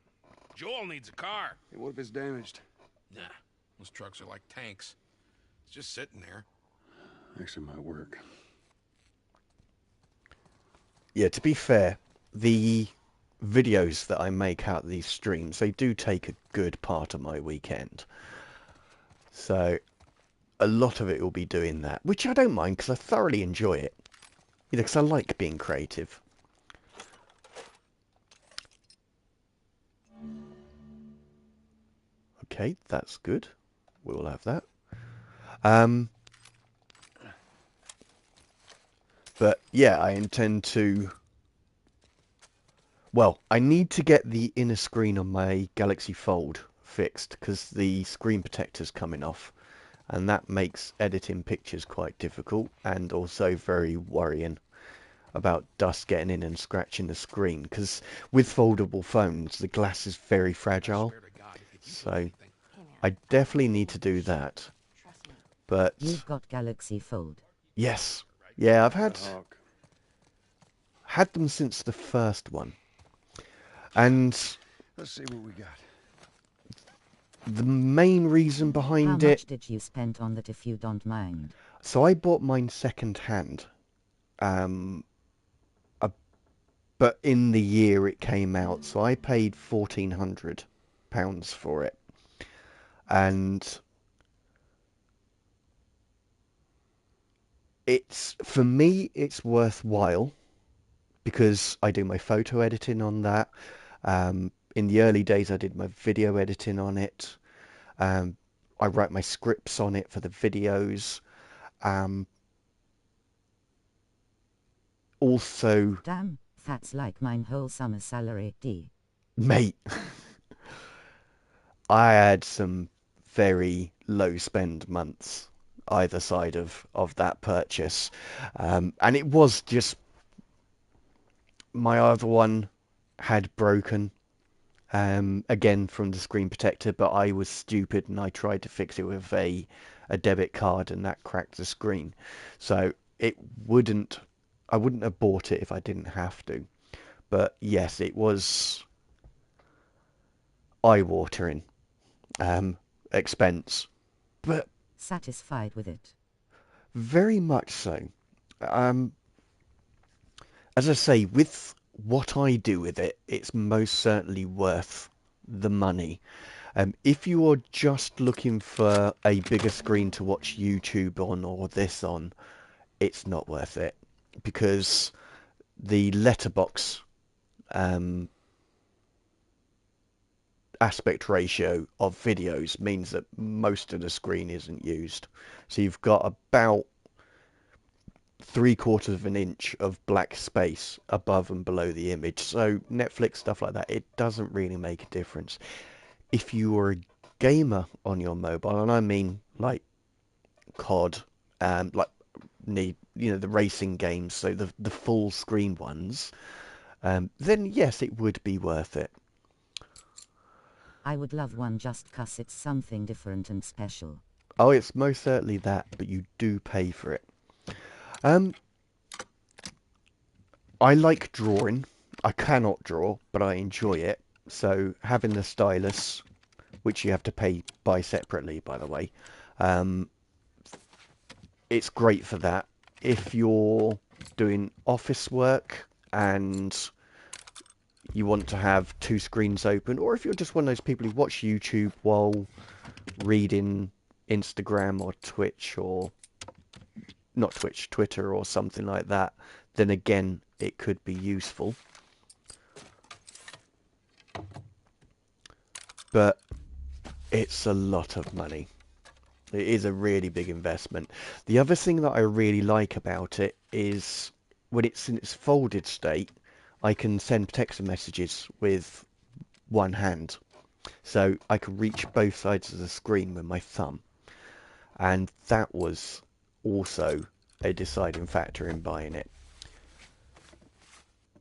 Joel needs a car. Hey, what if it's damaged? Nah, those trucks are like tanks. It's just sitting there. Actually, might work. Yeah, to be fair, the videos that I make out of these streams, they do take a good part of my weekend. So a lot of it will be doing that, which I don't mind because I thoroughly enjoy it. You know, because I like being creative. Okay, that's good. We will have that. But yeah, I intend to... Well, I need to get the inner screen on my Galaxy Fold fixed because the screen protector's coming off. And that makes editing pictures quite difficult and also very worrying about dust getting in and scratching the screen. Because with foldable phones, the glass is very fragile. So I definitely need to do that. But You've got Galaxy Fold. yes, yeah, I've The hawk. had them since the first one. And Let's see what we got. the main reason How behind much it... did you spend on that, if you don't mind? So I bought mine second hand. But in the year it came out, so I paid £1,400 for it. And for me, it's worthwhile because I do my photo editing on that. In the early days, I did my video editing on it. I write my scripts on it for the videos. Also, Damn, that's like mine whole summer salary, mate, I had some very low spend months either side of that purchase. And it was just my other one had broken again from the screen protector, but I was stupid and I tried to fix it with a debit card and that cracked the screen. So it wouldn't I wouldn't have bought it if I didn't have to. But yes, it was eye-watering expense, but Satisfied with it? very much so. Um, as I say, with what I do with it, it's most certainly worth the money. If you are just looking for a bigger screen to watch YouTube on or this on, it's not worth it because the letterbox aspect ratio of videos means that most of the screen isn't used. So you've got about 3/4 of an inch of black space above and below the image. So Netflix, stuff like that, it doesn't really make a difference. If you are a gamer on your mobile, and I mean like COD, like the racing games, so the full screen ones, then yes, it would be worth it. I would love one just 'cause it's something different and special. Oh, it's most certainly that, but you do pay for it. Um, I like drawing. I cannot draw, but I enjoy it. So having the stylus, which you have to buy separately, by the way, it's great for that. If you're doing office work and you want to have two screens open, or if you're just one of those people who watch YouTube while reading Instagram or Twitch or not Twitch, Twitter or something like that, then again, it could be useful. But it's a lot of money. It is a really big investment. The other thing that I really like about it is when it's in its folded state, I can send text messages with one hand. So I can reach both sides of the screen with my thumb. And that was also a deciding factor in buying it.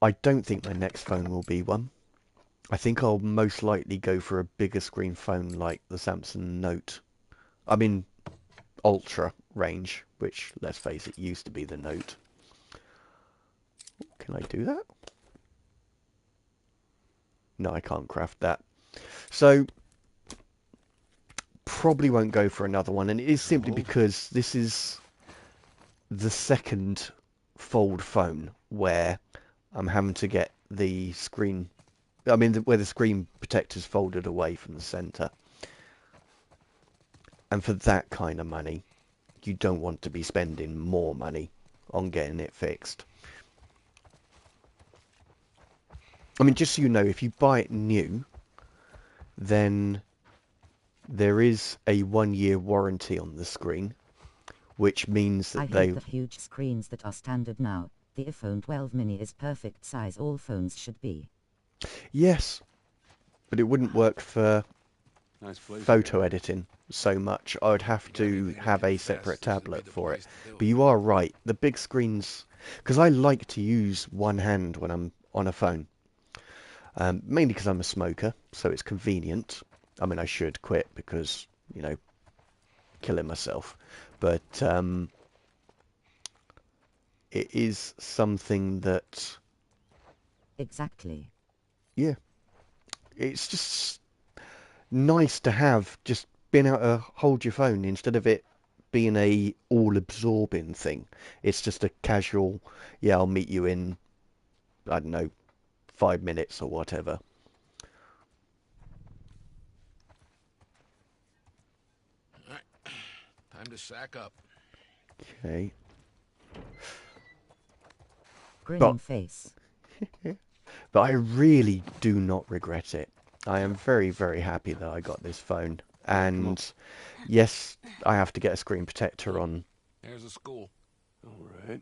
I don't think my next phone will be one. I think I'll most likely go for a bigger screen phone like the Samsung Note. I mean, Ultra range, which, let's face it, used to be the Note. Can I do that? No, I can't craft that. So, probably won't go for another one, and it is simply because this is the second fold phone where I'm having to get the screen... I mean, where the screen protector's folded away from the centre. And for that kind of money, you don't want to be spending more money on getting it fixed. I mean, just so you know, if you buy it new, then there is a 1-year warranty on the screen, which means I that hate they... the huge screens that are standard now. The iPhone 12 mini is perfect size, all phones should be. Yes, but it wouldn't work for Nice place. photo editing so much. I would have to have a separate tablet for it. But you are right, the big screens... Because I like to use one hand when I'm on a phone. Mainly because I'm a smoker, so it's convenient. I mean, I should quit because, you know, killing myself. But it is something that, Exactly. yeah, it's just nice to have just being able to hold your phone instead of it being a all-absorbing thing. It's just a casual, yeah, I'll meet you in, I don't know, 5 minutes or whatever. All right. Time to sack up. Okay. Grinning face. But I really do not regret it. I am very, very happy that I got this phone. And yes, I have to get a screen protector on There's a school. All right.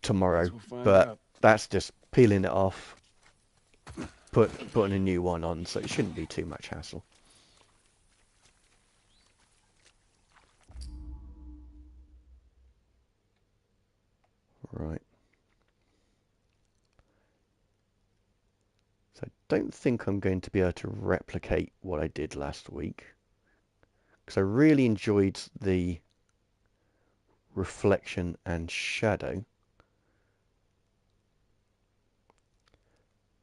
tomorrow, Guess we'll find but out. that's just peeling it off, putting a new one on, so it shouldn't be too much hassle. Right. So I don't think I'm going to be able to replicate what I did last week, because I really enjoyed the reflection and shadow.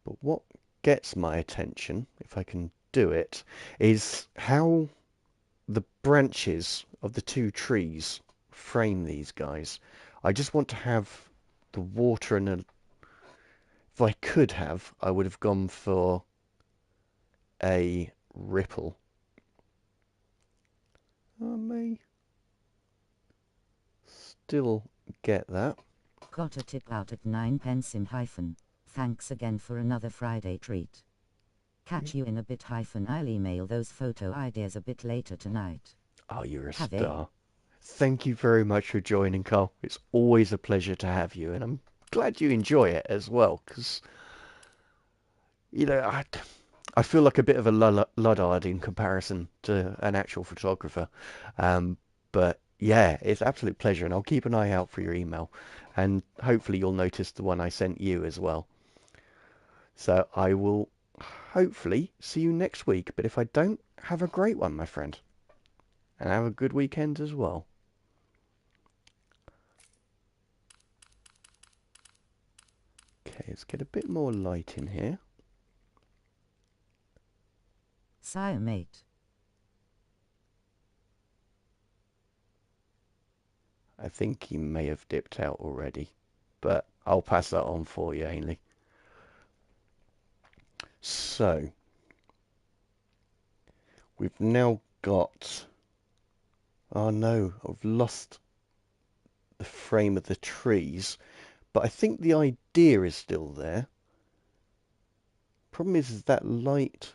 But what gets my attention, if I can do it, is how the branches of the two trees frame these guys. I just want to have the water and if I could have, I would have gone for a ripple. I may still get that. Got a tip out at 9 pence in hyphen. Thanks again for another Friday treat. Catch you in a bit hyphen. I'll email those photo ideas a bit later tonight. Oh, you're a Have a- star. Thank you very much for joining, Carl. It's always a pleasure to have you, and I'm glad you enjoy it as well, because, you know, I feel like a bit of a luddite in comparison to an actual photographer. But yeah, it's an absolute pleasure, and I'll keep an eye out for your email, and hopefully you'll notice the one I sent you as well. So I will hopefully see you next week, but if I don't, have a great one, my friend, and have a good weekend as well. Okay, let's get a bit more light in here. Sire mate. I think he may have dipped out already, but I'll pass that on for you, Ainley. So, we've now got... Oh no, I've lost the frame of the trees, but I think the idea is still there. Problem is that light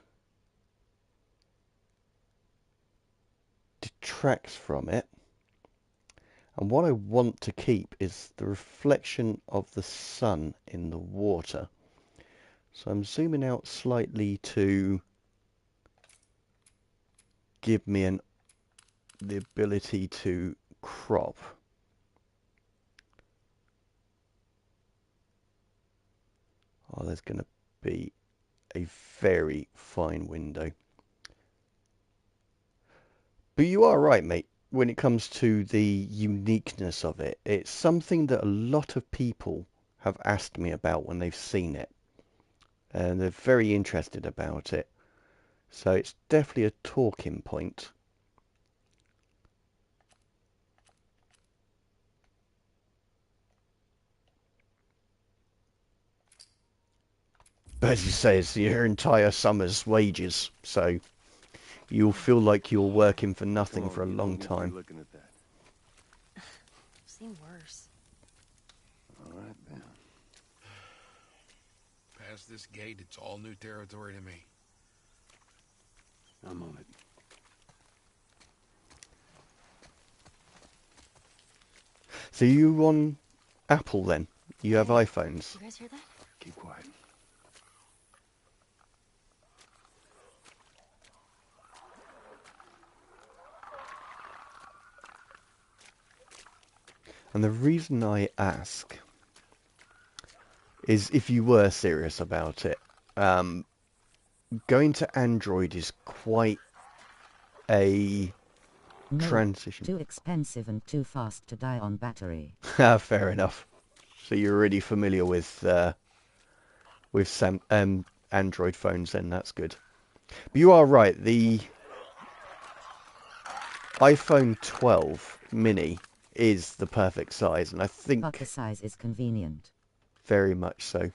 detracts from it. And what I want to keep is the reflection of the sun in the water. So I'm zooming out slightly to give me the ability to crop. Oh, there's going to be a very fine window. But you are right, mate, when it comes to the uniqueness of it. It's something that a lot of people have asked me about when they've seen it. And they're very interested about it. So it's definitely a talking point. But as you say, it's your entire summer's wages. So you'll feel like you're working for nothing Come on, for a kiddo, long we'll be time. looking at that. I've seen worse. All right, then. Past this gate, it's all new territory to me. I'm on it. So you on Apple then? You have Hey, iPhones? you guys hear that? Keep quiet. And the reason I ask is if you were serious about it, going to Android is quite a No, transition. too expensive and too fast to die on battery. Fair enough. So you're already familiar with Android phones, then that's good. But you are right. The iPhone 12 mini is the perfect size, and I think But the size is convenient. very much so.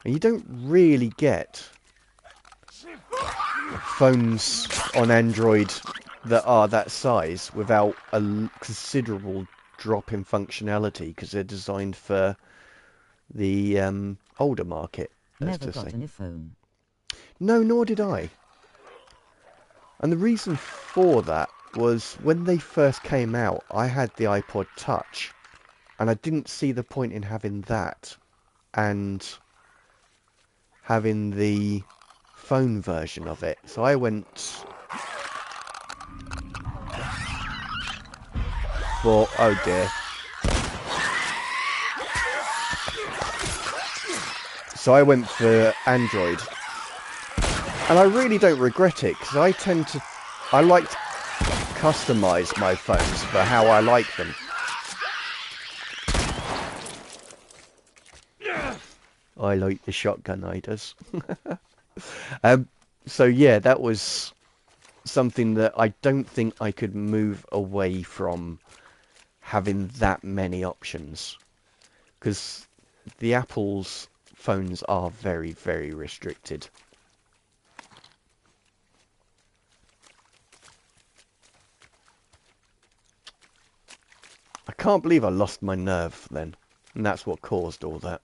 And you don't really get phones on Android that are that size without a considerable drop in functionality because they're designed for the older market, let's Never just got say. an iPhone. No, nor did I. And the reason for that was when they first came out, I had the iPod Touch, and I didn't see the point in having that and having the phone version of it. So I went for, oh dear. So I went for Android. And I really don't regret it, because I like to customize my phones for how I like them. I like the shotgun, I does. So yeah, that was something that I don't think I could move away from having that many options. Because the Apple's phones are very, very restricted. I can't believe I lost my nerve then. And that's what caused all that.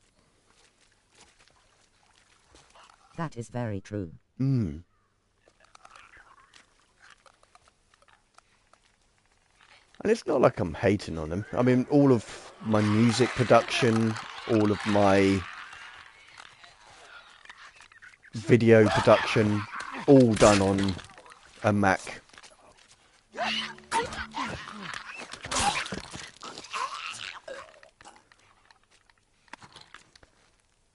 That is very true. And it's not like I'm hating on them. I mean, all of my music production, all of my video production, all done on a Mac.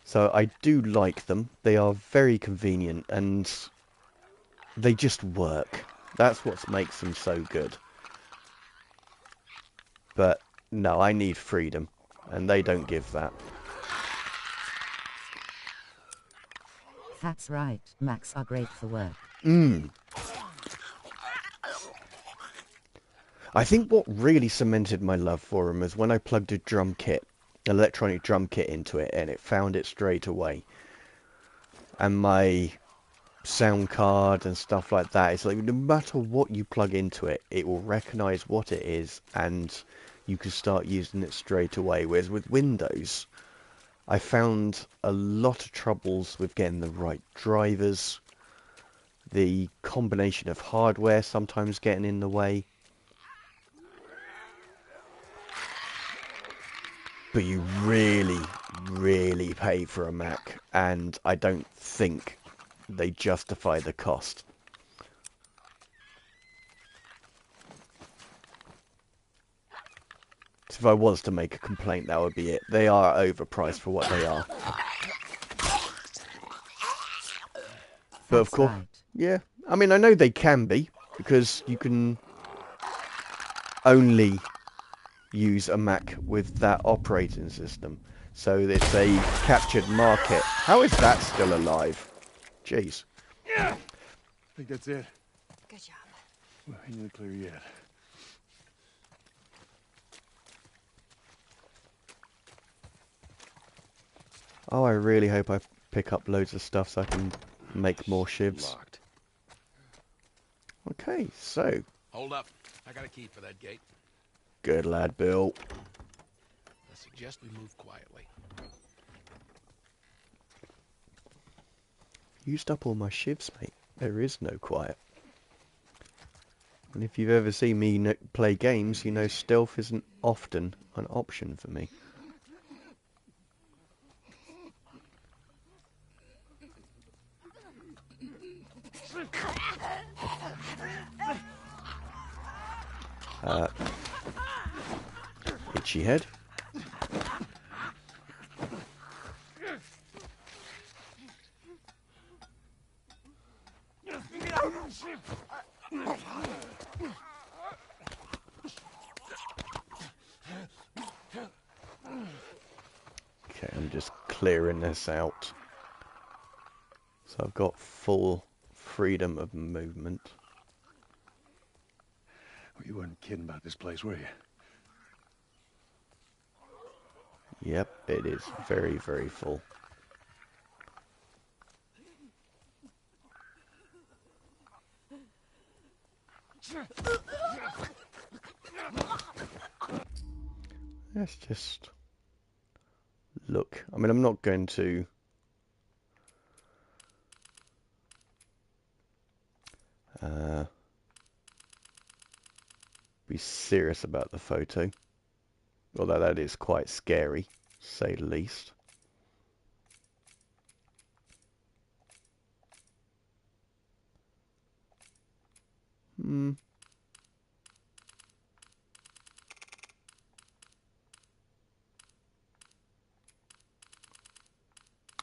So I do like them. They are very convenient and they just work. That's what makes them so good. But no, I need freedom, and they don't give that. That's right, Macs are great for work. I think what really cemented my love for them was when I plugged a drum kit, an electronic drum kit into it, and it found it straight away. And my sound card and stuff like that, it's like no matter what you plug into it, it will recognize what it is, and you can start using it straight away. Whereas with Windows, I found a lot of troubles with getting the right drivers, the combination of hardware sometimes getting in the way. But you really, really pay for a Mac, and I don't think they justify the cost. So if I was to make a complaint, that would be it. They are overpriced for what they are. But of That's course, right. yeah. I mean, I know they can be, because you can only use a Mac with that operating system. So it's a captured market. How is that still alive? Jeez. I think that's it. Good job. Well, ain't really clear yet. Oh, I really hope I pick up loads of stuff so I can make more shivs. Locked. Okay, so Hold up. I got a key for that gate. good lad, Bill. I suggest we move quietly. Used up all my shivs, mate. There is no quiet. And if you've ever seen me play games, you know stealth isn't often an option for me. Itchy head. Okay, I'm just clearing this out. So I've got full freedom of movement. Well, you weren't kidding about this place, were you? Yep, it is very, very full. Let's just look. I mean, I'm not going to be serious about the photo, although that is quite scary, to say the least.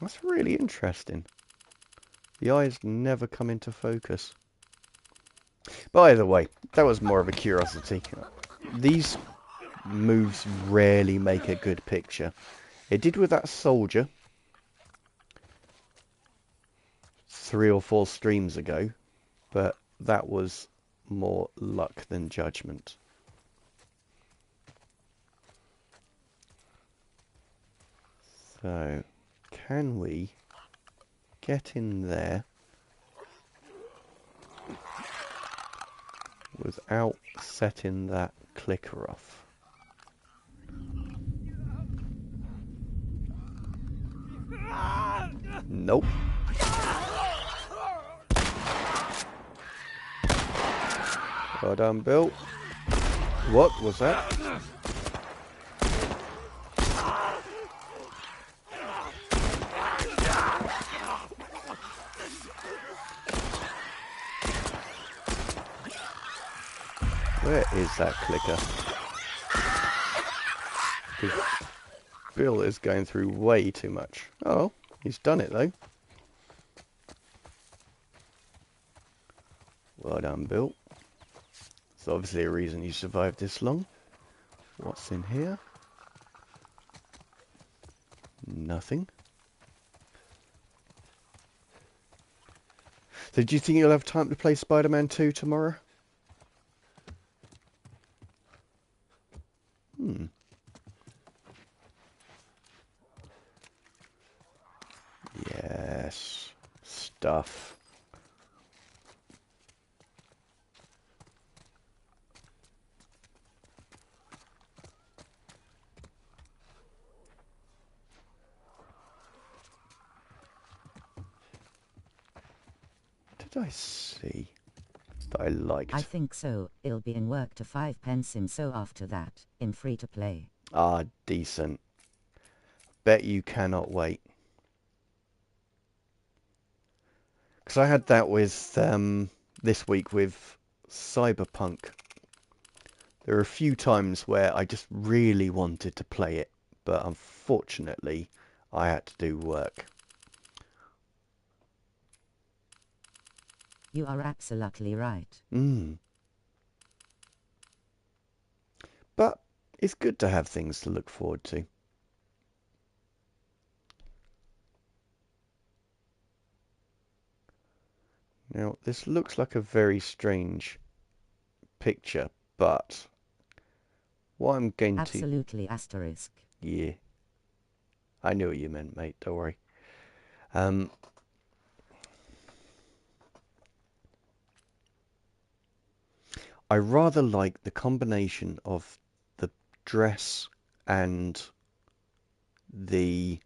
That's really interesting. The eyes never come into focus. By the way, that was more of a curiosity. These moves rarely make a good picture. It did with that soldier 3 or 4 streams ago, but that was more luck than judgment. So, can we get in there without setting that clicker off? Nope. Well done, Bill. What was that? Where is that clicker? Bill is going through way too much. Oh, he's done it though. Well done, Bill. It's obviously a reason you survived this long. What's in here? Nothing. So do you think you'll have time to play Spider-Man 2 tomorrow? Yes. Stuff. Did I see that I liked? I think so. It'll be in work to 5 pence in, so after that, in free to play. Ah, decent. Bet you cannot wait. Because I had that with this week with Cyberpunk. There were a few times where I just really wanted to play it, but unfortunately I had to do work. You are absolutely right. But it's good to have things to look forward to. Now, this looks like a very strange picture, but what I'm going to... Absolutely asterisk. Yeah. I knew what you meant, mate. Don't worry. I rather like the combination of the dress and the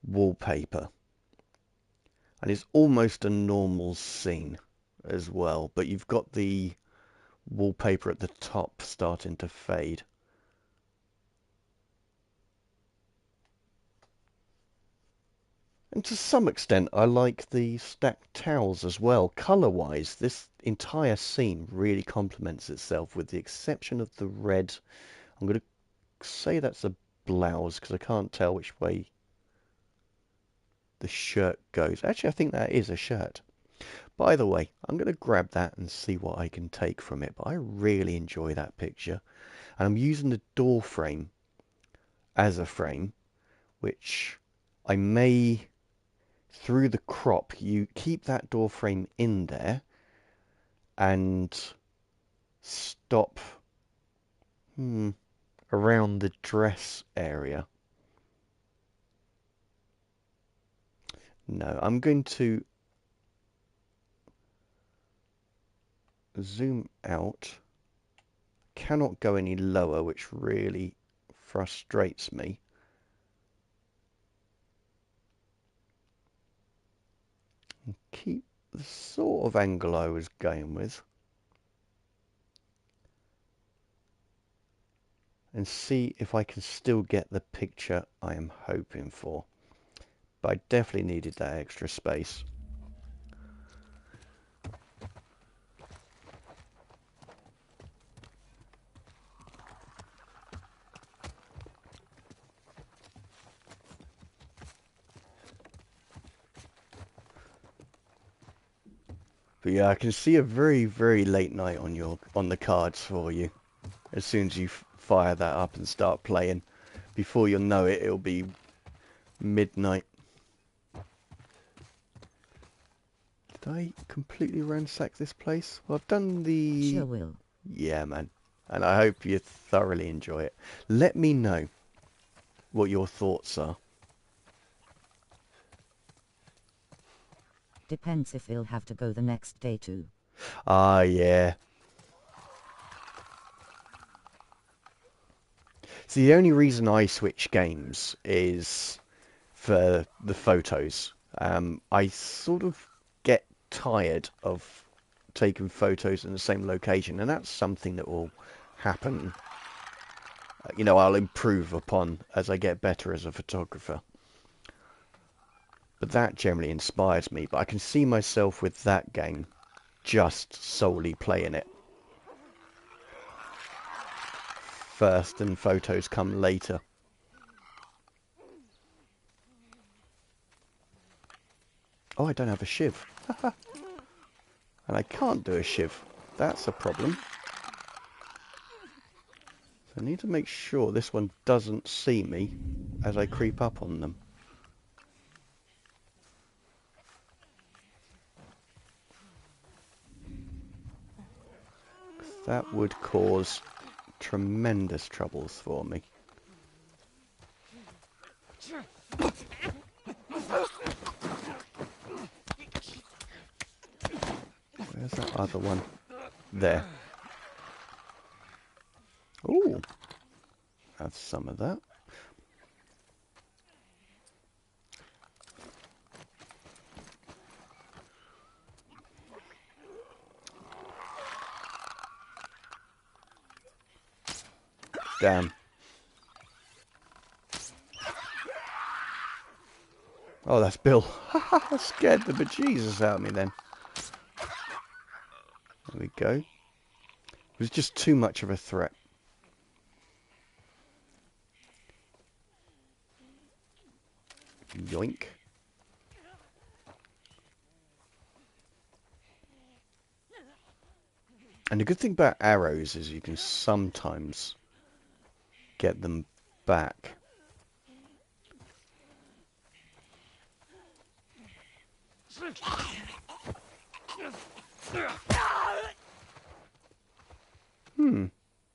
wallpaper. And it's almost a normal scene. as well, but you've got the wallpaper at the top starting to fade. And to some extent, I like the stacked towels as well. Colour-wise, this entire scene really complements itself, with the exception of the red. I'm going to say that's a blouse, because I can't tell which way the shirt goes. Actually, I think that is a shirt. By the way, I'm going to grab that and see what I can take from it. But I really enjoy that picture. And I'm using the door frame as a frame, which I may, through the crop, you keep that door frame in there and stop around the dress area. No, I'm going to zoom out. Cannot go any lower, which really frustrates me. And keep the sort of angle I was going with. And see if I can still get the picture I am hoping for. But I definitely needed that extra space. But yeah, I can see a very, very late night on the cards for you. As soon as you fire that up and start playing, before you'll know it, it'll be midnight. Did I completely ransack this place? Well, I've done the... Sure will. Yeah, man. And I hope you thoroughly enjoy it. Let me know what your thoughts are. Depends if he'll have to go the next day too. Ah, yeah. See, the only reason I switch games is for the photos. I sort of get tired of taking photos in the same location, and that's something that will happen. You know, I'll improve upon as I get better as a photographer. But that generally inspires me. But I can see myself with that game just solely playing it first and photos come later. Oh, I don't have a shiv. And I can't do a shiv. That's a problem. So I need to make sure this one doesn't see me as I creep up on them. That would cause tremendous troubles for me. Where's that other one? There. Ooh. Have some of that. Damn. Oh, that's Bill. That scared the bejesus out of me then. There we go. It was just too much of a threat. Yoink. And the good thing about arrows is you can sometimes get them back.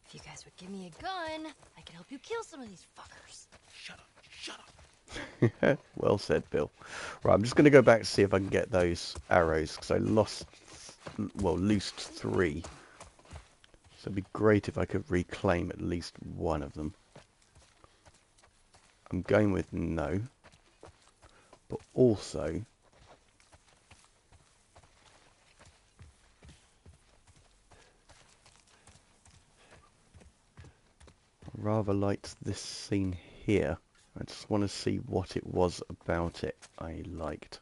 If you guys would give me a gun, I could help you kill some of these fuckers. Shut up. Well said, Bill. Right, I'm just going to go back to see if I can get those arrows, because I lost, well, loosed 3. So it'd be great if I could reclaim at least one of them. I'm going with no. But also, rather liked this scene here. I just want to see what it was about it I liked.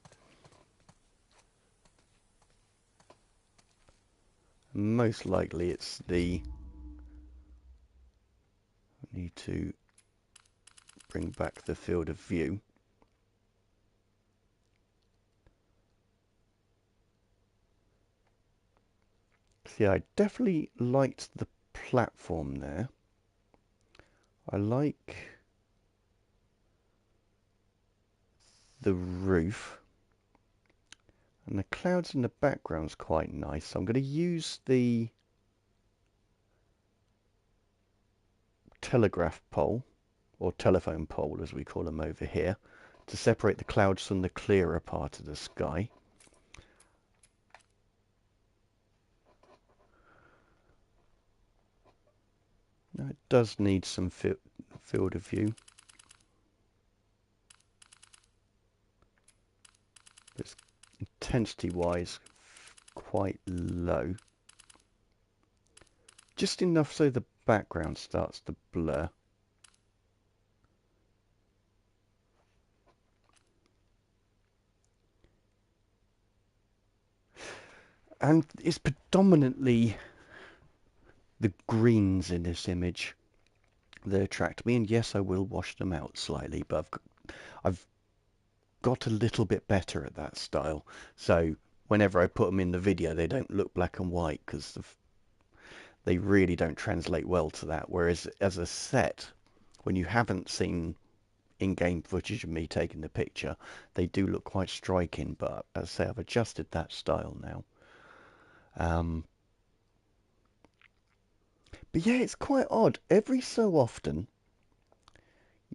Most likely it's the... I need to bring back the field of view. See, I definitely liked the platform there. I like the roof. And the clouds in the background's quite nice. So I'm going to use the telegraph pole, or telephone pole as we call them over here, to separate the clouds from the clearer part of the sky. Now it does need some field of view. It's intensity wise quite low. Just enough so the background starts to blur. And it's predominantly the greens in this image that attract me. And yes, I will wash them out slightly, but I've got a little bit better at that style. So whenever I put them in the video, they don't look black and white because they really don't translate well to that. Whereas as a set, when you haven't seen in-game footage of me taking the picture, they do look quite striking. But as I say, I've adjusted that style now. But yeah, it's quite odd. Every so often,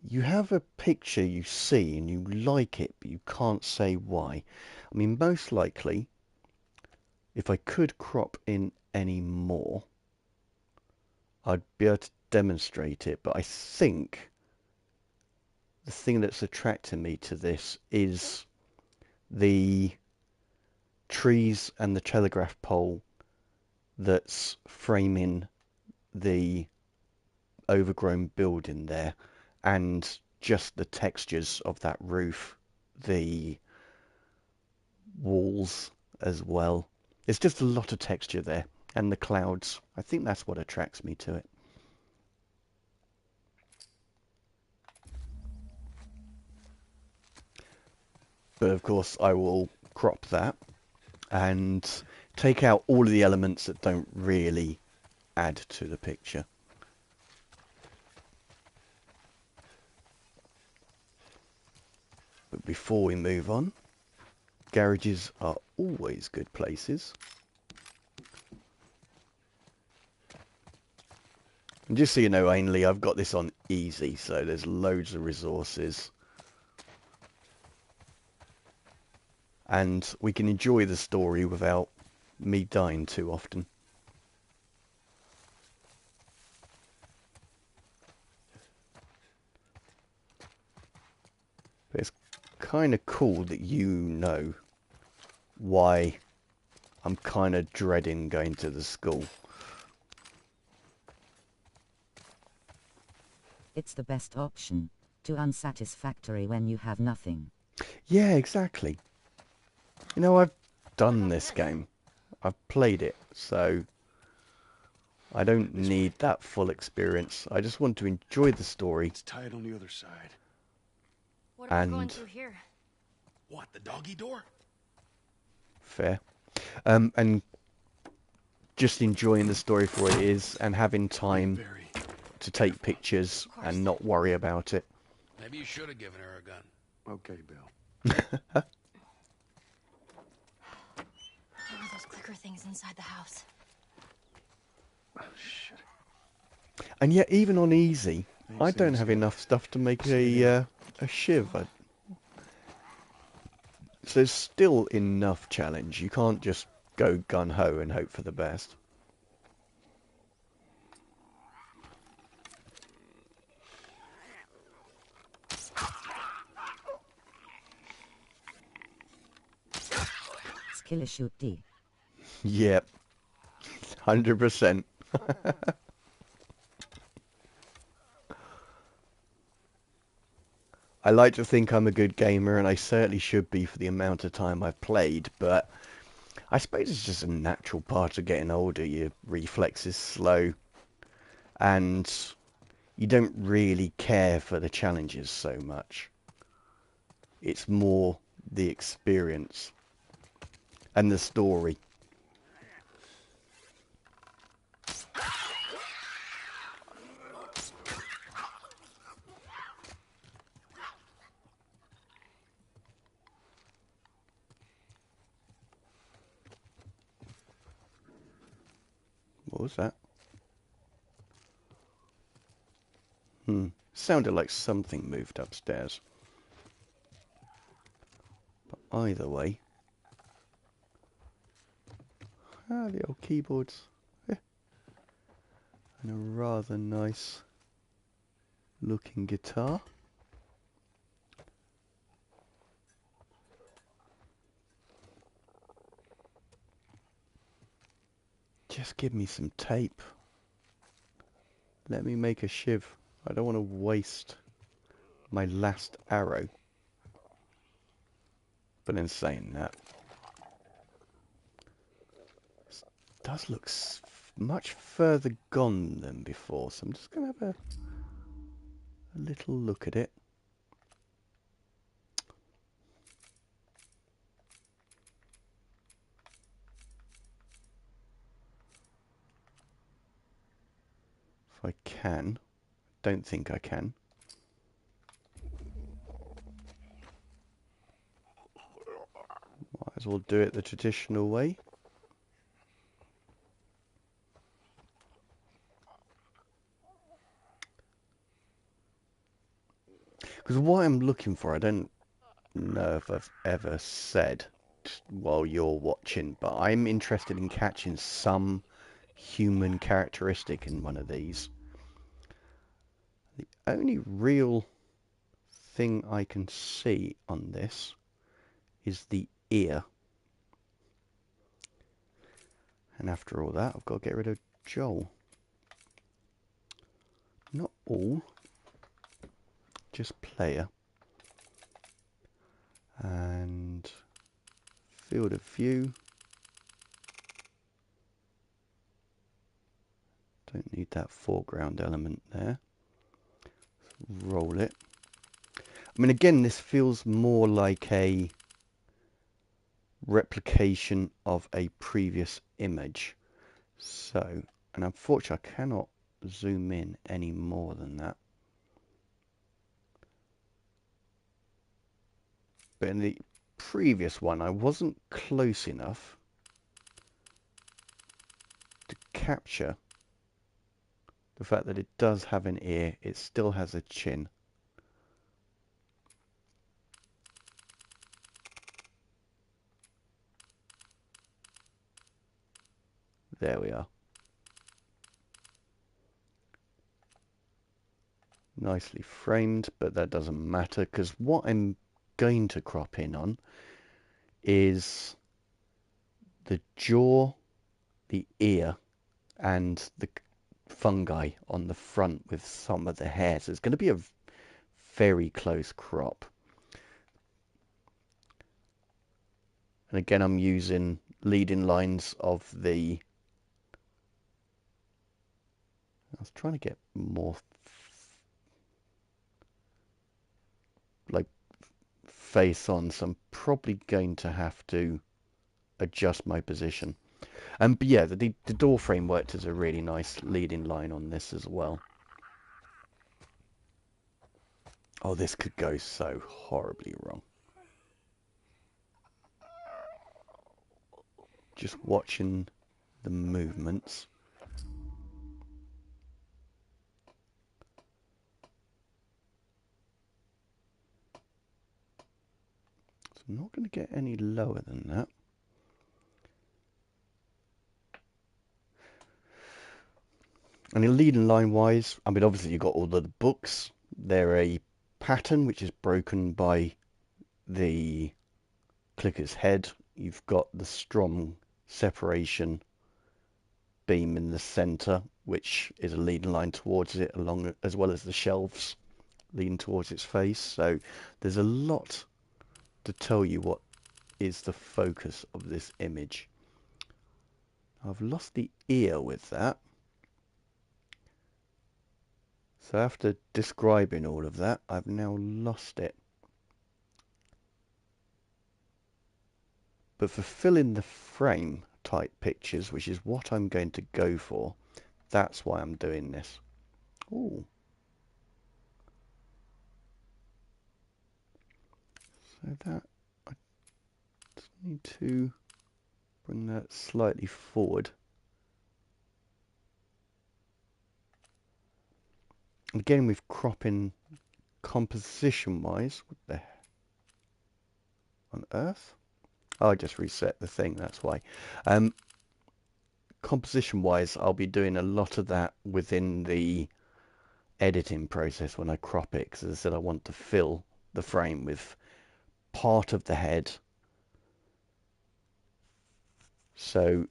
you have a picture you see and you like it, but you can't say why. I mean, most likely, if I could crop in any more, I'd be able to demonstrate it. But I think the thing that's attracting me to this is the trees and the telegraph pole that's framing the overgrown building there, and just the textures of that roof, the walls as well. There's just a lot of texture there, and the clouds. I think that's what attracts me to it. But of course I will crop that and take out all of the elements that don't really add to the picture. But before we move on, garages are always good places. And just so you know, Ainley, I've got this on easy, so there's loads of resources. And we can enjoy the story without me dying too often. But it's kind of cool that you know why I'm kind of dreading going to the school. It's the best option. Too unsatisfactory when you have nothing. Yeah, exactly. You know, I've done this game. I've played it, so I don't need that full experience. I just want to enjoy the story. It's tied on the other side. What are we going through here? What, the doggy door? Fair. And just enjoying the story for what it is and having time to take pictures and not worry about it. Maybe you should have given her a gun. Okay, Bill. What are those clicker things inside the house? Oh, shit. And yet, even on easy, I Ain't seen don't this have yet. enough stuff to make a shiv. So there's still enough challenge. You can't just go gun-ho and hope for the best. Skill shoot D. Yep. 100%. I like to think I'm a good gamer, and I certainly should be for the amount of time I've played, but I suppose it's just a natural part of getting older. Your reflexes slow, and you don't really care for the challenges so much. It's more the experience and the story. What was that? Sounded like something moved upstairs. But either way... Ah, the old keyboards. And a rather nice looking guitar. Just give me some tape. Let me make a shiv. I don't want to waste my last arrow. But in saying that, it does look much further gone than before, so I'm just going to have a little look at it. If I can. Don't think I can. Might as well do it the traditional way. Because what I'm looking for, I don't know if I've ever said while you're watching, but I'm interested in catching some human characteristic in one of these. The only real thing I can see on this is the ear. And after all that, I've got to get rid of Joel. Not all, just player. And field of view. Don't need that foreground element there. Roll it. I mean, again, this feels more like a replication of a previous image. So, and unfortunately, I cannot zoom in any more than that. But in the previous one, I wasn't close enough to capture the fact that it does have an ear, it still has a chin. There we are. Nicely framed, but that doesn't matter, because what I'm going to crop in on is the jaw, the ear, and the fungi on the front with some of the hair. So it's going to be a very close crop. And again, I'm using leading lines of the... I was trying to get more like face on, so I'm probably going to have to adjust my position. But yeah, the door frame worked as a really nice leading line on this as well. Oh, this could go so horribly wrong. Just watching the movements. So I'm not going to get any lower than that. And in leading line wise, I mean, obviously you've got all the books. They're a pattern which is broken by the clicker's head. You've got the strong separation beam in the center, which is a leading line towards it, along as well as the shelves lean towards its face. So there's a lot to tell you what is the focus of this image. I've lost the ear with that. So after describing all of that, I've now lost it. But for filling the frame type pictures, which is what I'm going to go for, that's why I'm doing this. Ooh. So that, I just need to bring that slightly forward. Again, with cropping composition wise, what the on earth? Oh, I just reset the thing, that's why. Composition wise, I'll be doing a lot of that within the editing process when I crop it, because as I said, I want to fill the frame with part of the head. So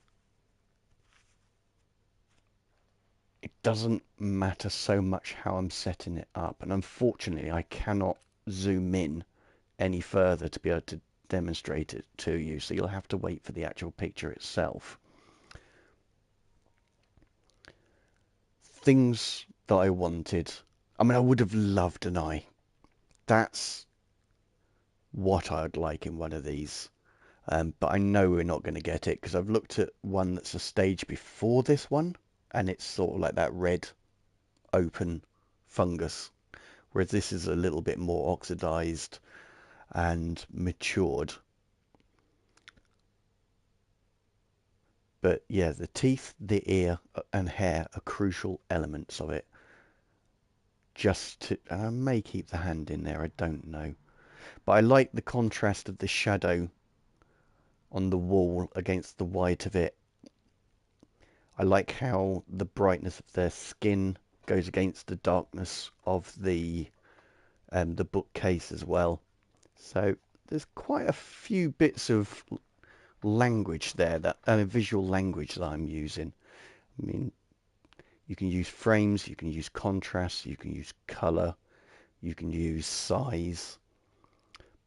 it doesn't matter so much how I'm setting it up. And unfortunately, I cannot zoom in any further to be able to demonstrate it to you. So you'll have to wait for the actual picture itself. Things that I wanted. I mean, I would have loved an eye. That's what I'd like in one of these. But I know we're not going to get it because I've looked at one that's a stage before this one, and it's sort of like that red open fungus, whereas this is a little bit more oxidized and matured. But yeah, the teeth, the ear and hair are crucial elements of it. Just to, and I may keep the hand in there, I don't know. But I like the contrast of the shadow on the wall against the white of it. I like how the brightness of their skin goes against the darkness of the bookcase as well. So there's quite a few bits of language there, that visual language that I'm using. I mean, you can use frames, you can use contrast, you can use color, you can use size,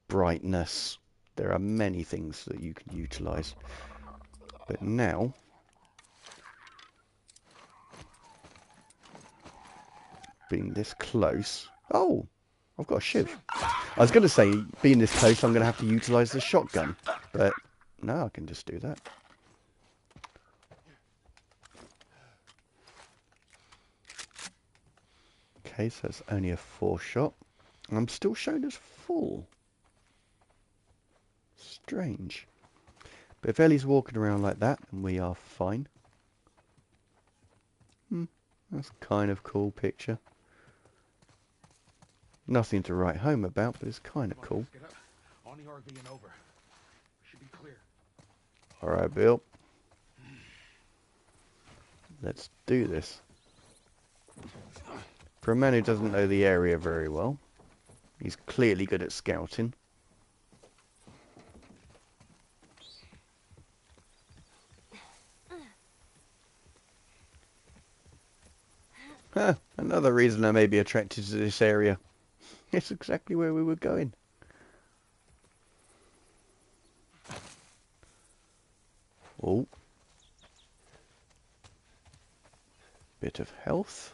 brightness. There are many things that you can utilize. But now, being this close, oh, I've got a shiv. I was going to say, being this close, I'm going to have to utilize the shotgun, but no, I can just do that. Okay, so it's only a 4 shot. And I'm still shown as full. Strange. But if Ellie's walking around like that, then we are fine. That's kind of cool picture. Nothing to write home about, but it's kind of cool. Get up. On the RV and over. Should be clear. Alright, Bill. Let's do this. For a man who doesn't know the area very well, he's clearly good at scouting. Another reason I may be attracted to this area. It's exactly where we were going. Oh. Bit of health.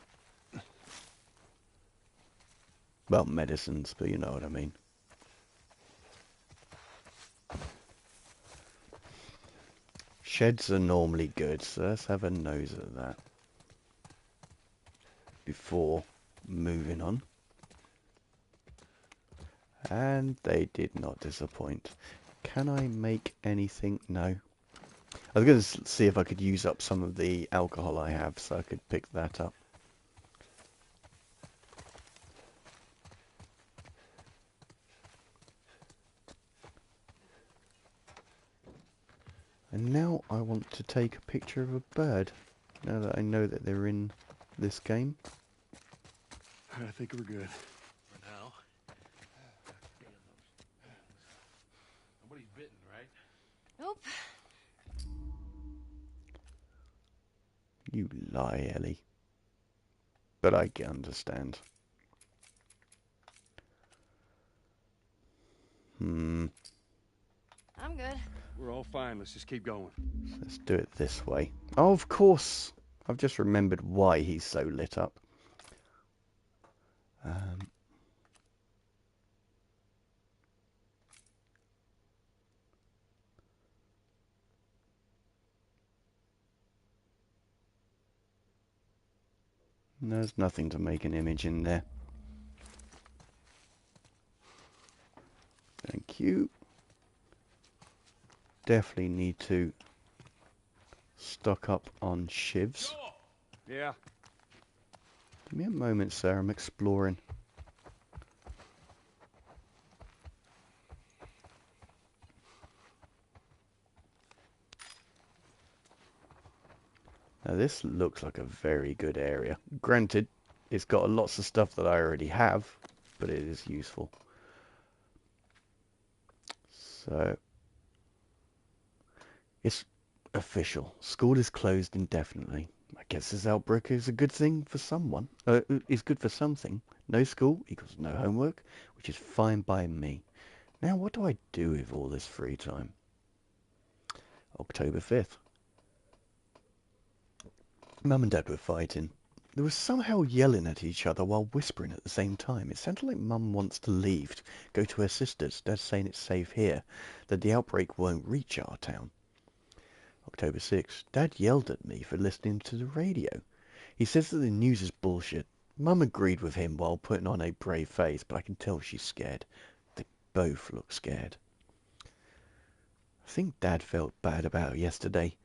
Well, medicines, but you know what I mean. Sheds are normally good, so let's have a nose at that before moving on. And they did not disappoint. Can I make anything? No. I was going to see if I could use up some of the alcohol I have, so I could pick that up. And now I want to take a picture of a bird, now that I know that they're in this game. I think we're good. For now. Nobody's bitten, right? Nope. You lie, Ellie. But I can understand. Hmm. I'm good. We're all fine. Let's just keep going. Let's do it this way. Oh, of course. I've just remembered why he's so lit up. There's nothing to make an image in there. Thank you. Definitely need to stock up on shivs. Yeah. Give me a moment, sir. I'm exploring. Now this looks like a very good area. Granted, it's got lots of stuff that I already have, but it is useful. So, it's official. School is closed indefinitely. I guess this outbreak is a good thing for someone. Is good for something. No school equals no homework, which is fine by me. Now, what do I do with all this free time? October 5th. Mum and Dad were fighting. They were somehow yelling at each other while whispering at the same time. It sounded like Mum wants to leave, go to her sister's. Dad's saying it's safe here, that the outbreak won't reach our town. October 6th. Dad yelled at me for listening to the radio. He says that the news is bullshit. Mum agreed with him while putting on a brave face, but I can tell she's scared. They both look scared. I think Dad felt bad about it yesterday.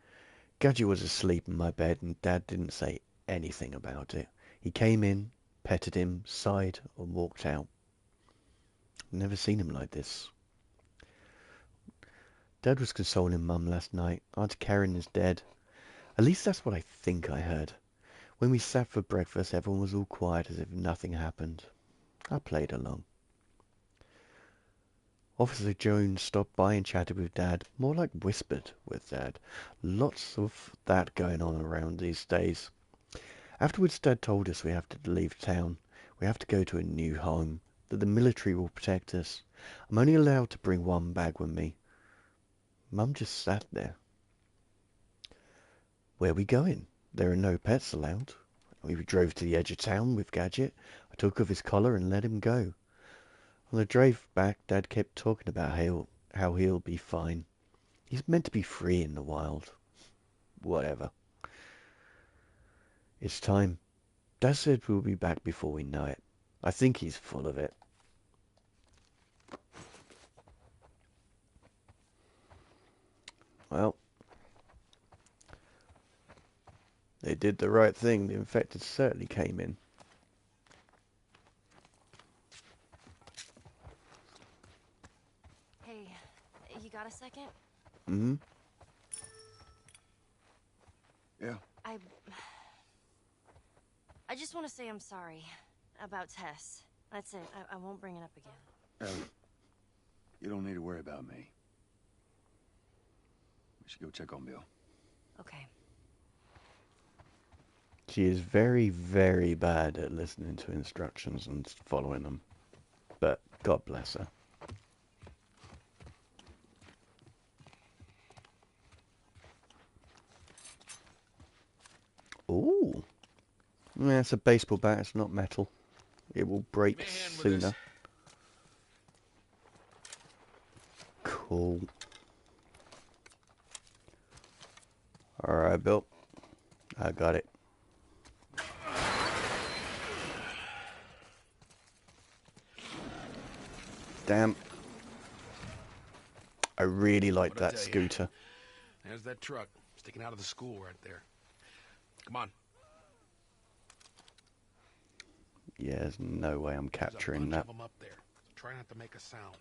Gadget was asleep in my bed and Dad didn't say anything about it. He came in, petted him, sighed, and walked out. Never seen him like this. Dad was consoling Mum last night. Aunt Karen is dead. At least that's what I think I heard. When we sat for breakfast, everyone was all quiet as if nothing happened. I played along. Officer Jones stopped by and chatted with Dad, more like whispered with Dad. Lots of that going on around these days. Afterwards, Dad told us we have to leave town. We have to go to a new home, that the military will protect us. I'm only allowed to bring one bag with me. Mum just sat there. Where are we going? There are no pets allowed. We drove to the edge of town with Gadget. I took off his collar and let him go. On the drive back, Dad kept talking about how he'll be fine. He's meant to be free in the wild. Whatever. It's time. Dad said we'll be back before we know it. I think he's full of it. Well, they did the right thing. The infected certainly came in. Hey, you got a second? Mm-hmm. Yeah. I just want to say I'm sorry about Tess. That's it. I won't bring it up again. Ellie, you don't need to worry about me. We should go check on Bill. Okay. She is very, very bad at listening to instructions and following them. But God bless her. Ooh. Yeah, it's a baseball bat. It's not metal. It will break sooner. Cool. Alright, Bill. I got it. Damn. I really like that scooter. There's that truck sticking out of the school right there. Come on. Yeah, there's no way I'm capturing There's a bunch that. of them up there. So try not to make a sound.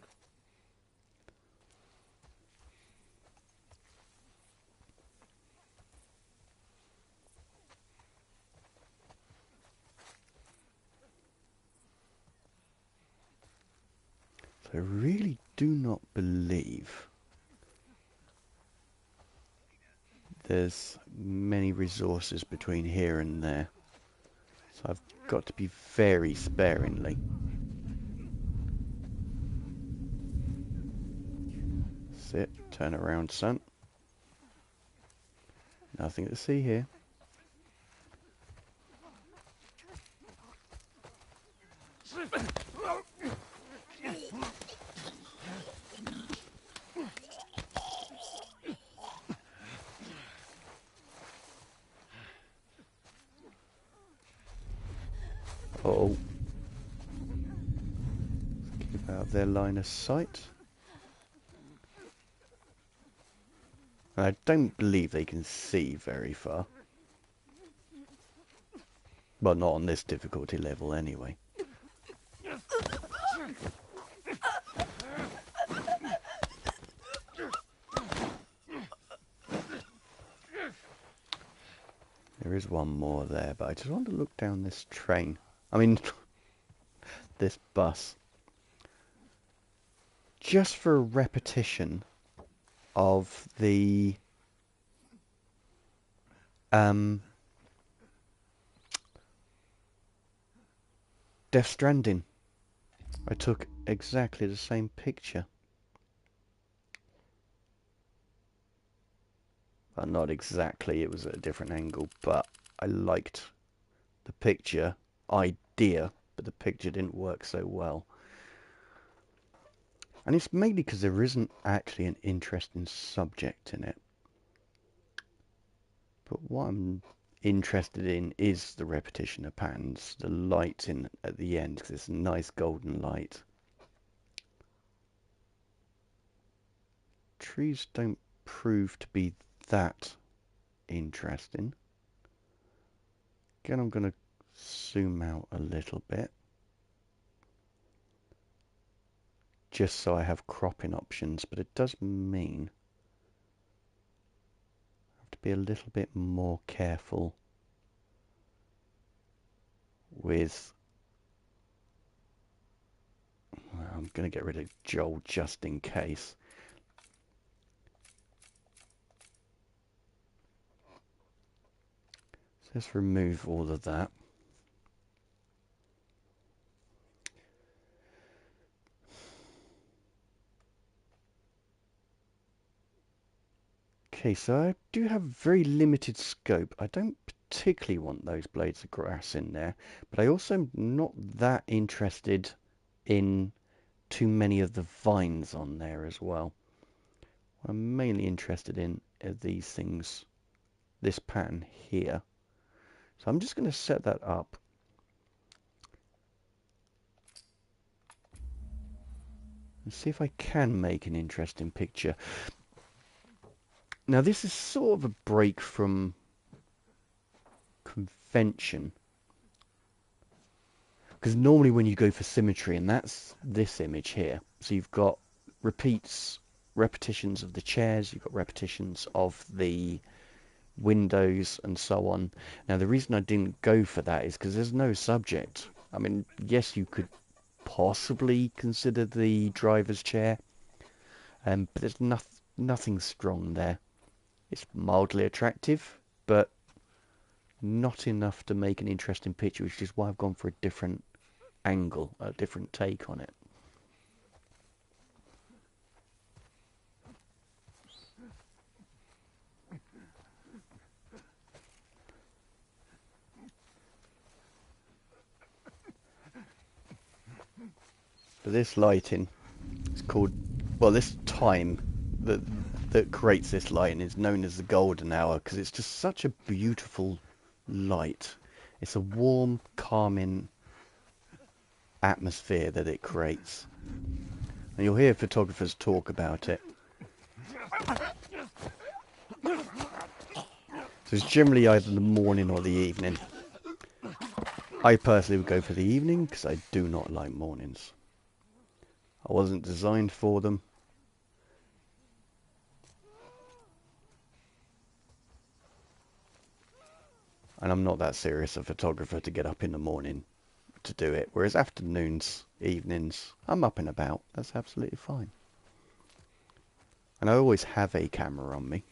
So I really do not believe there's many resources between here and there. So I've got to be very sparingly. it. Turn around, son. Nothing to see here. Oh. Keep out of their line of sight. I don't believe they can see very far. Well, not on this difficulty level anyway. There is one more there, but I just want to look down this train. I mean, this bus. Just for a repetition of the Death Stranding. I took exactly the same picture. Well, not exactly, it was at a different angle, but I liked the picture idea, but the picture didn't work so well. And it's mainly because there isn't actually an interesting subject in it. But what I'm interested in is the repetition of patterns, the light in at the end, because it's a nice golden light. Trees don't prove to be that interesting. Again, I'm going to zoom out a little bit, just so I have cropping options, but it does mean I have to be a little bit more careful with... Well, I'm going to get rid of Joel just in case. So let's remove all of that. Okay, so I do have very limited scope. I don't particularly want those blades of grass in there, but I also am not that interested in too many of the vines on there as well. What I'm mainly interested in are these things, this pattern here. So I'm just going to set that up. And see if I can make an interesting picture. Now this is sort of a break from convention. Because normally when you go for symmetry, and that's this image here, so you've got repetitions of the chairs, you've got repetitions of the windows and so on. Now the reason I didn't go for that is because there's no subject. I mean, yes, you could possibly consider the driver's chair, but there's nothing strong there. It's mildly attractive, but not enough to make an interesting picture, which is why I've gone for a different angle, a different take on it. But this lighting, it's called, well, this time that creates this lighting is known as the golden hour, because it's just such a beautiful light. It's a warm, calming atmosphere that it creates. And you'll hear photographers talk about it. So it's generally either the morning or the evening. I personally would go for the evening because I do not like mornings. I wasn't designed for them. And I'm not that serious a photographer to get up in the morning to do it. Whereas afternoons, evenings, I'm up and about. That's absolutely fine. And I always have a camera on me.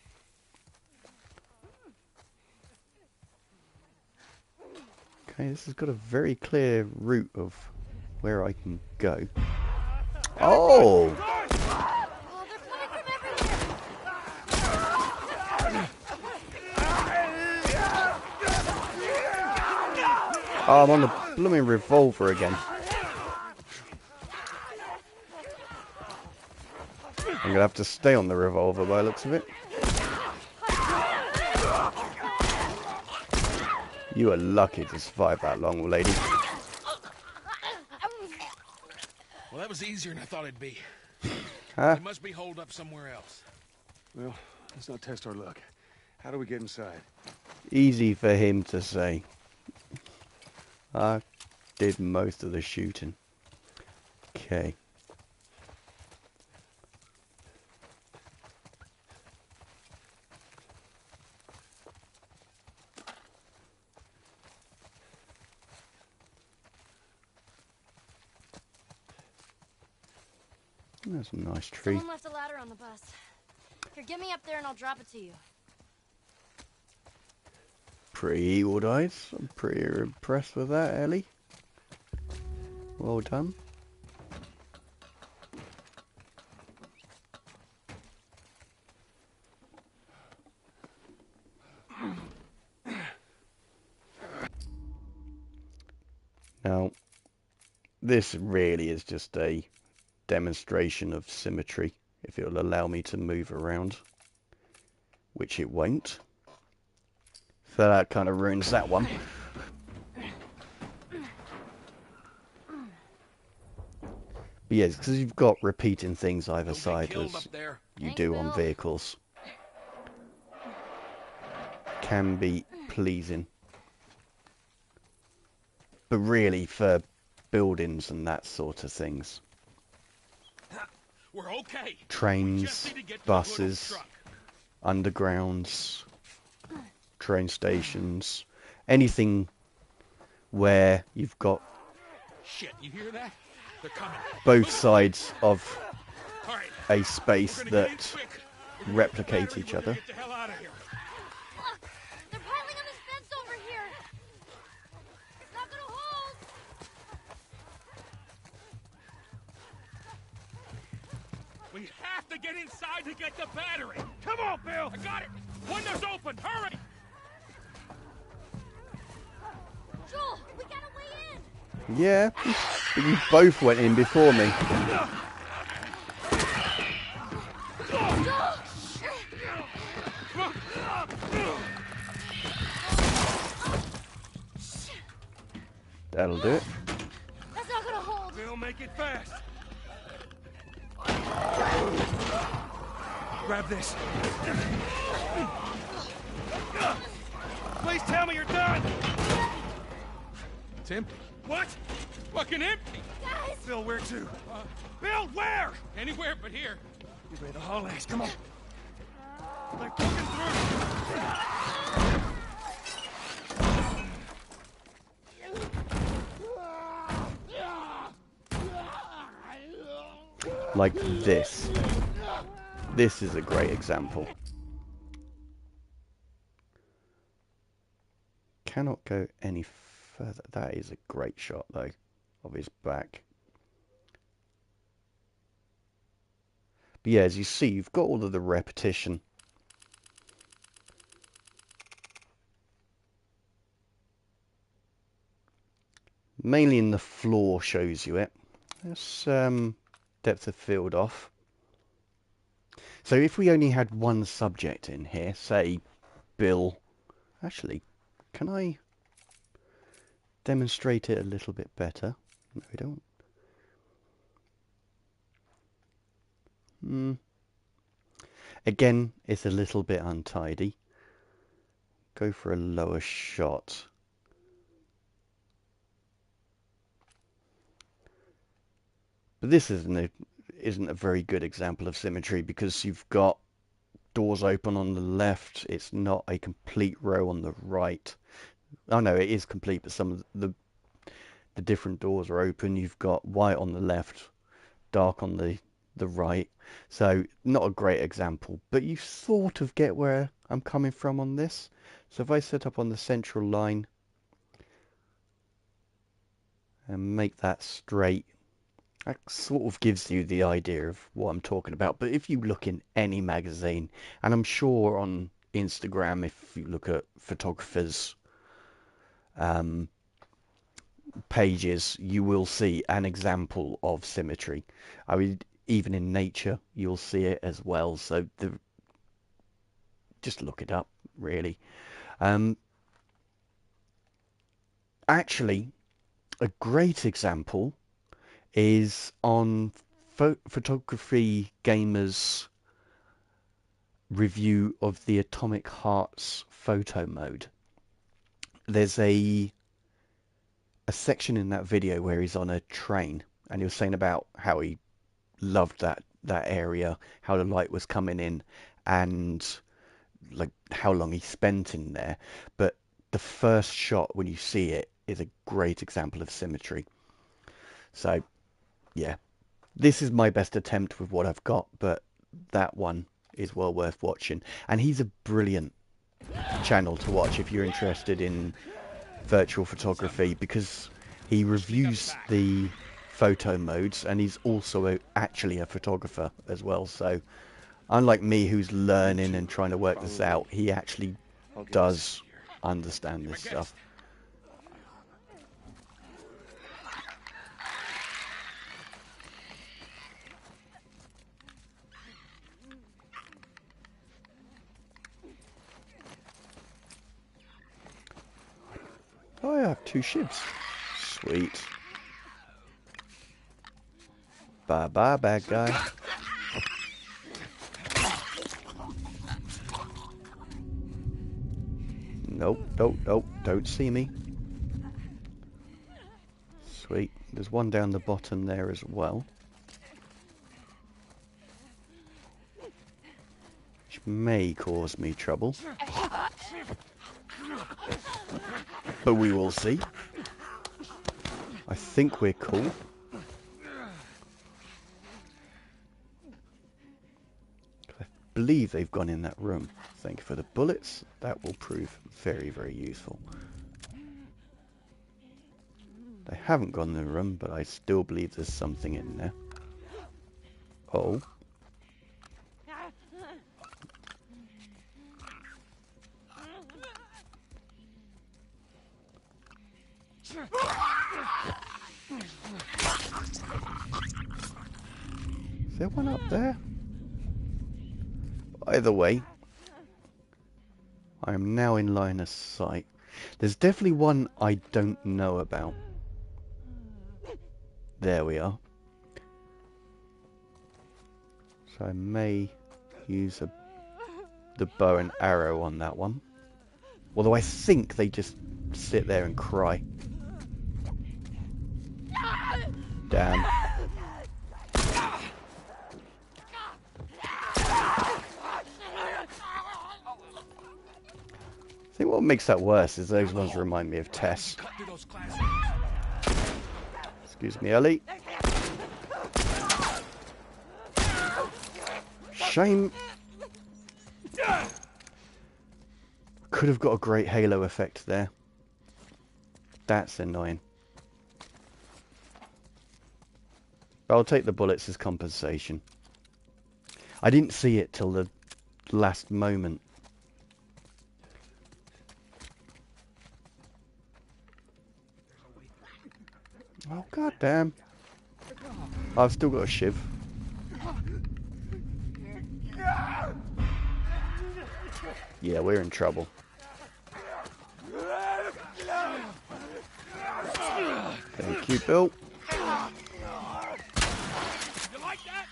Okay, this has got a very clear route of where I can go. Oh! Oh, they're coming from Oh, I'm on the blooming revolver again. I'm gonna have to stay on the revolver by the looks of it. You are lucky to survive that long, lady. Well, that was easier than I thought it'd be. Huh? It must be holed up somewhere else. Well, let's not test our luck. How do we get inside? Easy for him to say. I did most of the shooting. Okay. That's a nice tree. Someone left a ladder on the bus. Here, get me up there and I'll drop it to you. Pretty organized. I'm pretty impressed with that, Ellie. Well done. Now, this really is just a demonstration of symmetry, if it'll allow me to move around, which it won't. So that kind of ruins that one. But yes, because you've got repeating things either side as you do on vehicles. Can be pleasing. But really for buildings and that sort of things. We're okay. Trains, buses, undergrounds, train stations, anything where you've got Shit, you hear that? They're coming. both sides of All right. a space that replicate each other. Get the hell out of here. Look, they're piling on this fence over here. It's not gonna hold. We have to get inside to get the battery. Come on, Bill. I got it. Window's open. Hurry. Joel, we got a way in. Yeah, but you both went in before me. That'll do it. That's not gonna hold. Bill, make it fast. Grab this. Please tell me you're done. It's empty. What? Fucking empty. Guys! Bill, where to? Bill, where? Anywhere but here. You ready to haul ass? Come on. They're poking through. Like this. This is a great example. Cannot go any further. That is a great shot though, of his back. But yeah, as you see, you've got all of the repetition. Mainly in the floor shows you it. Let's depth of field off. So if we only had one subject in here, say Bill. Actually, can I demonstrate it a little bit better? No, we don't. Again, it's a little bit untidy. Go for a lower shot. But this isn't a very good example of symmetry because you've got doors open on the left. It's not a complete row on the right. Oh no, it is complete, but some of the different doors are open. You've got white on the left, dark on the right. So not a great example, but you sort of get where I'm coming from on this. So if I set up on the central line and make that straight, that sort of gives you the idea of what I'm talking about. But if you look in any magazine, and I'm sure on Instagram, if you look at photographers, pages, you will see an example of symmetry. I mean, even in nature, you'll see it as well. So just look it up, really. Actually, a great example is on Photography Gamer's review of the Atomic Heart's photo mode. There's a section in that video where he's on a train and he was saying about how he loved that area, how the light was coming in, and like how long he spent in there. But the first shot when you see it is a great example of symmetry. So yeah, this is my best attempt with what I've got, but that one is well worth watching. And he's a brilliant channel to watch if you're interested in virtual photography, because he reviews the photo modes and he's also actually a photographer as well. So unlike me, who's learning and trying to work this out, he actually does understand this stuff. Oh, I have 2 shivs. Sweet. Bye-bye, bad guy. Nope, nope, nope. Don't see me. Sweet. There's one down the bottom there as well, which may cause me trouble. But we will see. I think we're cool. I believe they've gone in that room. Thank you for the bullets. That will prove very, very useful. They haven't gone in the room, but I still believe there's something in there. Oh. Is there one up there? Either way, I am now in line of sight. There's definitely one I don't know about. There we are. So I may use the bow and arrow on that one. Although I think they just sit there and cry. Damn. I think what makes that worse is those ones remind me of Tess. Excuse me, Ellie. Shame. Could have got a great halo effect there. That's annoying. But I'll take the bullets as compensation. I didn't see it till the last moment. Oh, goddamn. I've still got a shiv. Yeah, we're in trouble. Thank you, Bill. You like that?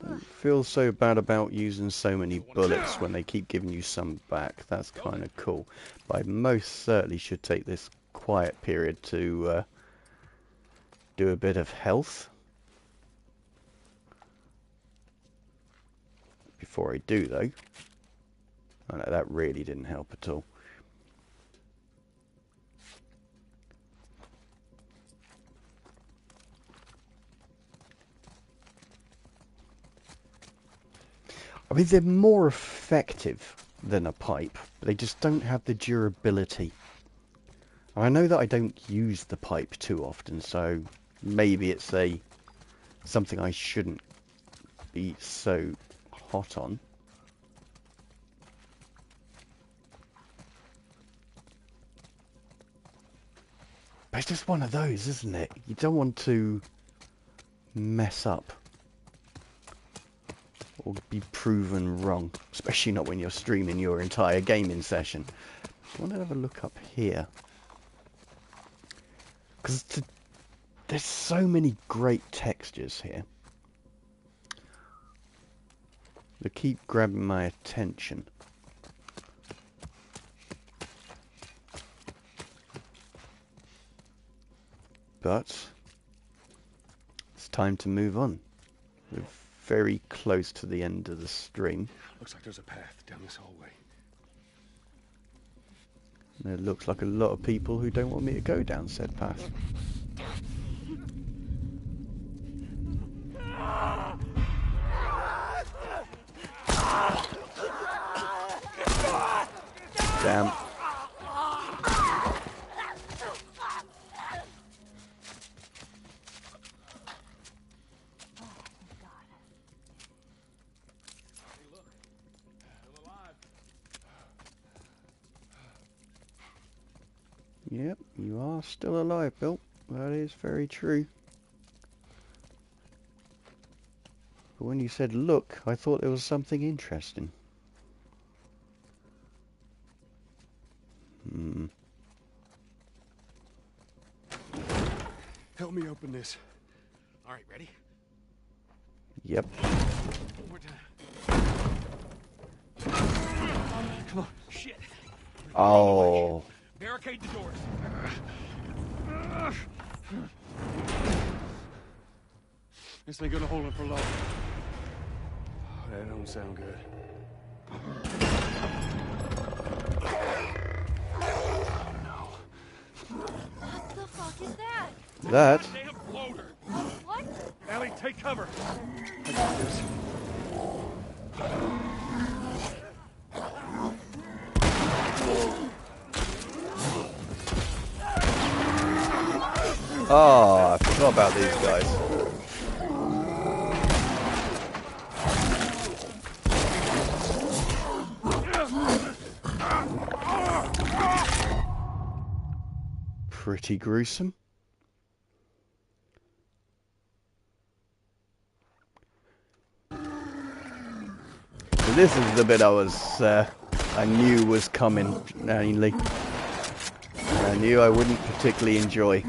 Don't feel so bad about using so many bullets when they keep giving you some back. That's kind of cool. But I most certainly should take this quiet period to do a bit of health. Before I do, though. Oh no, that really didn't help at all. I mean, they're more effective than a pipe, but they just don't have the durability. I know that I don't use the pipe too often, so maybe it's something I shouldn't be so hot on. But it's just one of those, isn't it? You don't want to mess up or be proven wrong, especially not when you're streaming your entire gaming session. I want to have a look up here, because there's so many great textures here that keep grabbing my attention. But it's time to move on. We're very close to the end of the stream. Looks like there's a path down this hallway. And it looks like a lot of people who don't want me to go down said path. Damn. Yep, you are still alive, Bill. That is very true. But when you said look, I thought there was something interesting. Help me open this. All right, ready? Yep. One more time. Come on. Shit. Oh. Barricade the doors. This ain't gonna hold him for long. That don't sound good. What the fuck is that? That. Damn bloater. What? Ellie, take cover. I got this. Oh, I forgot about these guys. Pretty gruesome. So this is the bit I knew was coming, mainly. I knew I wouldn't particularly enjoy.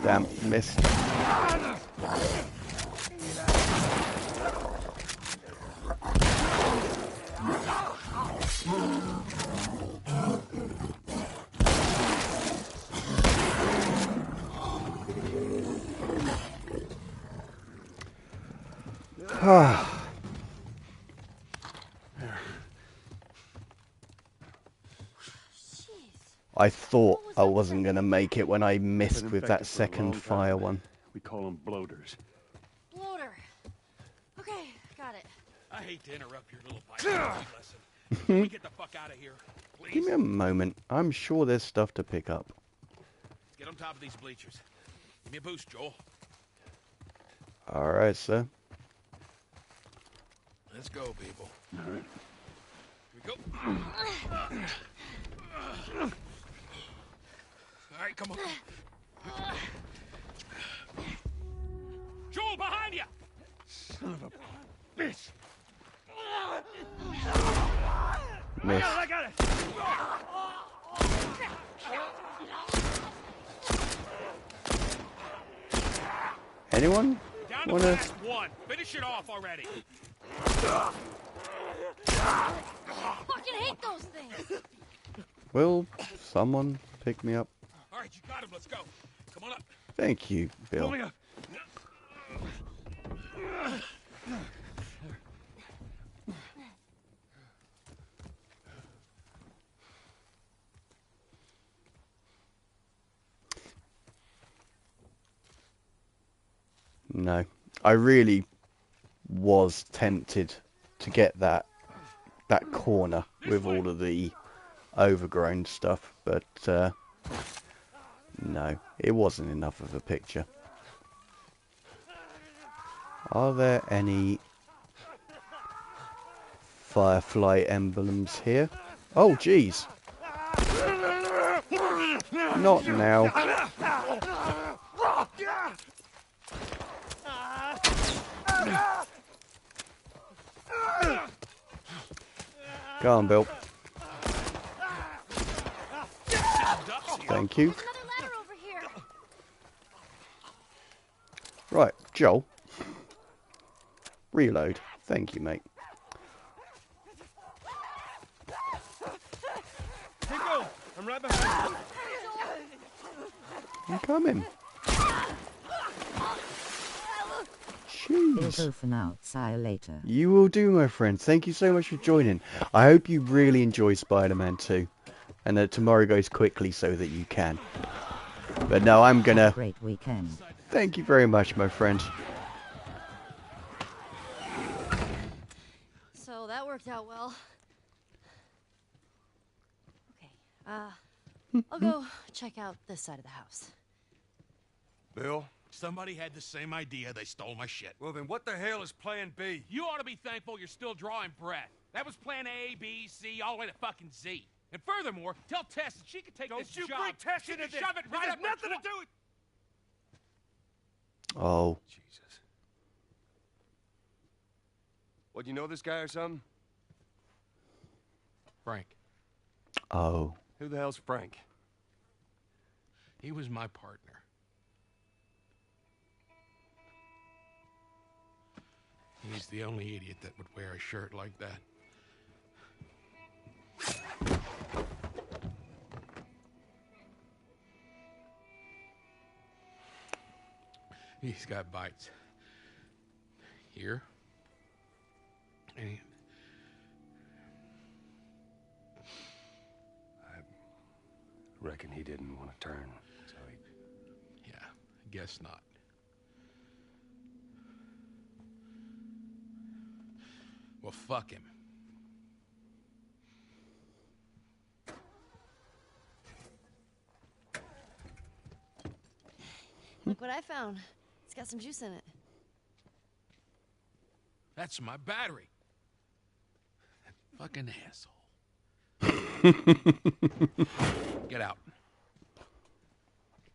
Damn, missed. I thought I wasn't going to make it when I missed Been with that infected for a second long time. fire one. We call them bloaters. Bloater. Okay, got it. I hate to interrupt your little biology lesson. Can we get the fuck out of here, please? Give me a moment. I'm sure there's stuff to pick up. Get on top of these bleachers. Give me a boost, Joel. Alright, sir. Let's go, people. All right. Here we go. All right, come on. Joel, behind you! Son of a bitch. Miss. I got it. Anyone Down to wanna? last one. Finish it off already. Fucking hate those things. Will someone pick me up? All right, you got him. Let's go. Come on up. Thank you, Bill. Pull me up. No. I really was tempted to get that corner with all of the overgrown stuff, but no, it wasn't enough of a picture. Are there any Firefly emblems here? Oh, jeez. Not now. Go on, Bill. Thank you. There's another ladder over here. Right, Joel. Reload. Thank you, mate. Hey, go! I'm right behind I'm coming. We'll Jeez. go for now. See you later. You will do, my friend. Thank you so much for joining. I hope you really enjoy Spider-Man 2. And that tomorrow goes quickly so that you can. But no, I'm gonna... Great weekend. Thank you very much, my friend. So that worked out well. Okay, I'll go check out this side of the house. Bill? Somebody had the same idea. They stole my shit. Well, then what the hell is plan B? You ought to be thankful you're still drawing breath. That was plan A, B, C, all the way to fucking Z. And furthermore, tell Tess that she could take this job. Don't you bring Tess She into could this! shove it right This up has nothing to do with... Oh, Jesus. What, you know this guy or something? Frank. oh. Who the hell's Frank? He was my partner. He's the only idiot that would wear a shirt like that. He's got bites. Here. And Reckon he didn't want to turn, so he... yeah, I guess not. Well, fuck him. Look what I found. It's got some juice in it. That's my battery. That fucking asshole. Get out.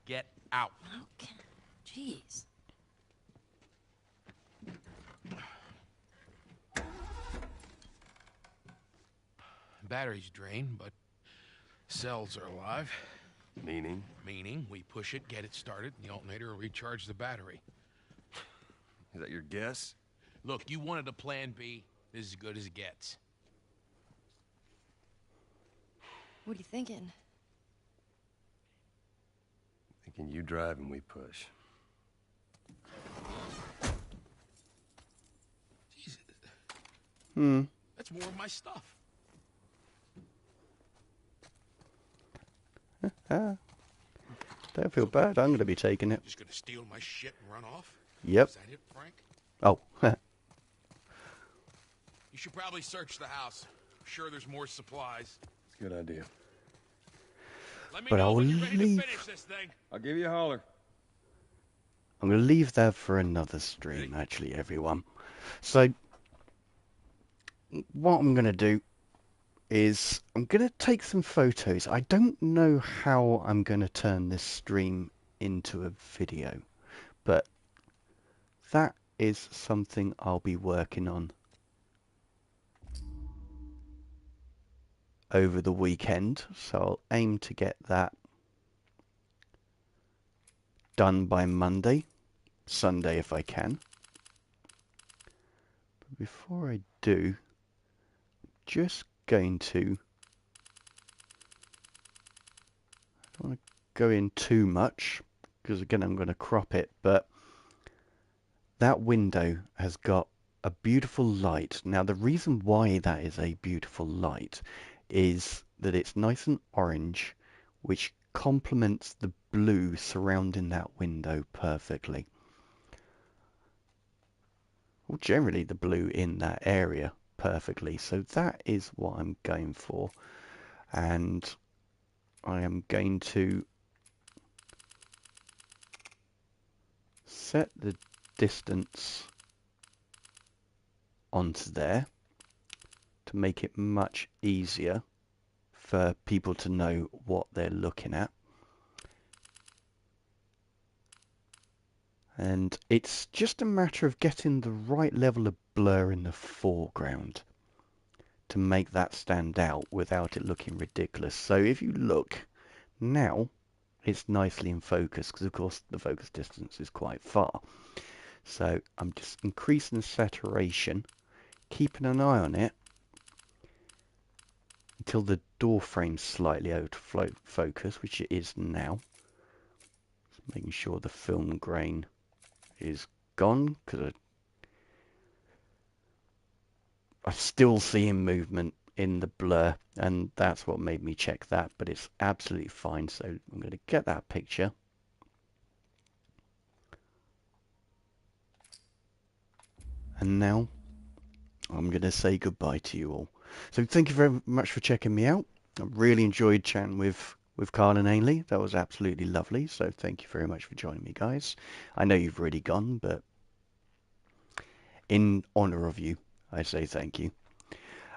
Get out. Okay. Jeez. Battery's drained, but cells are alive. Meaning? Meaning, we push it, get it started, and the alternator will recharge the battery. Is that your guess? Look, you wanted a plan B. This is as good as it gets. What are you thinking? Thinking you drive and we push. Jesus. Hmm. That's more of my stuff. Don't feel bad. I'm going to be taking it. Just gonna steal my shit and run off? Yep. Is that it, Frank? Oh. You should probably search the house. I'm sure there's more supplies. It's a good idea. Let me But know I'll when you're ready leave. to finish this thing. I'll give you a holler. I'm going to leave that for another stream, actually, everyone. So, what I'm going to do is I'm going to take some photos. I don't know how I'm going to turn this stream into a video, but that is something I'll be working on over the weekend. So I'll aim to get that done by Monday, Sunday if I can. But before I do, just going to, I don't want to go in too much because again I'm going to crop it, but that window has got a beautiful light. Now the reason why that is a beautiful light is that it's nice and orange, which complements the blue surrounding that window perfectly. well, generally the blue in that area perfectly. So that is what I'm going for. And I am going to set the distance onto there to make it much easier for people to know what they're looking at. And it's just a matter of getting the right level of blur in the foreground to make that stand out without it looking ridiculous. So if you look now, it's nicely in focus because of course the focus distance is quite far. So I'm just increasing the saturation, keeping an eye on it until the door frame's slightly out of focus, which it is now. Just making sure the film grain is gone because I still seeing movement in the blur, and that's what made me check that, but it's absolutely fine. So I'm going to get that picture. And now I'm going to say goodbye to you all. So thank you very much for checking me out. I really enjoyed chatting with Carl and Ainley. That was absolutely lovely. So thank you very much for joining me, guys. I know you've already gone, but in honor of you, I say thank you.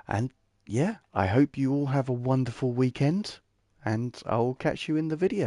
And yeah, I hope you all have a wonderful weekend, and I'll catch you in the video.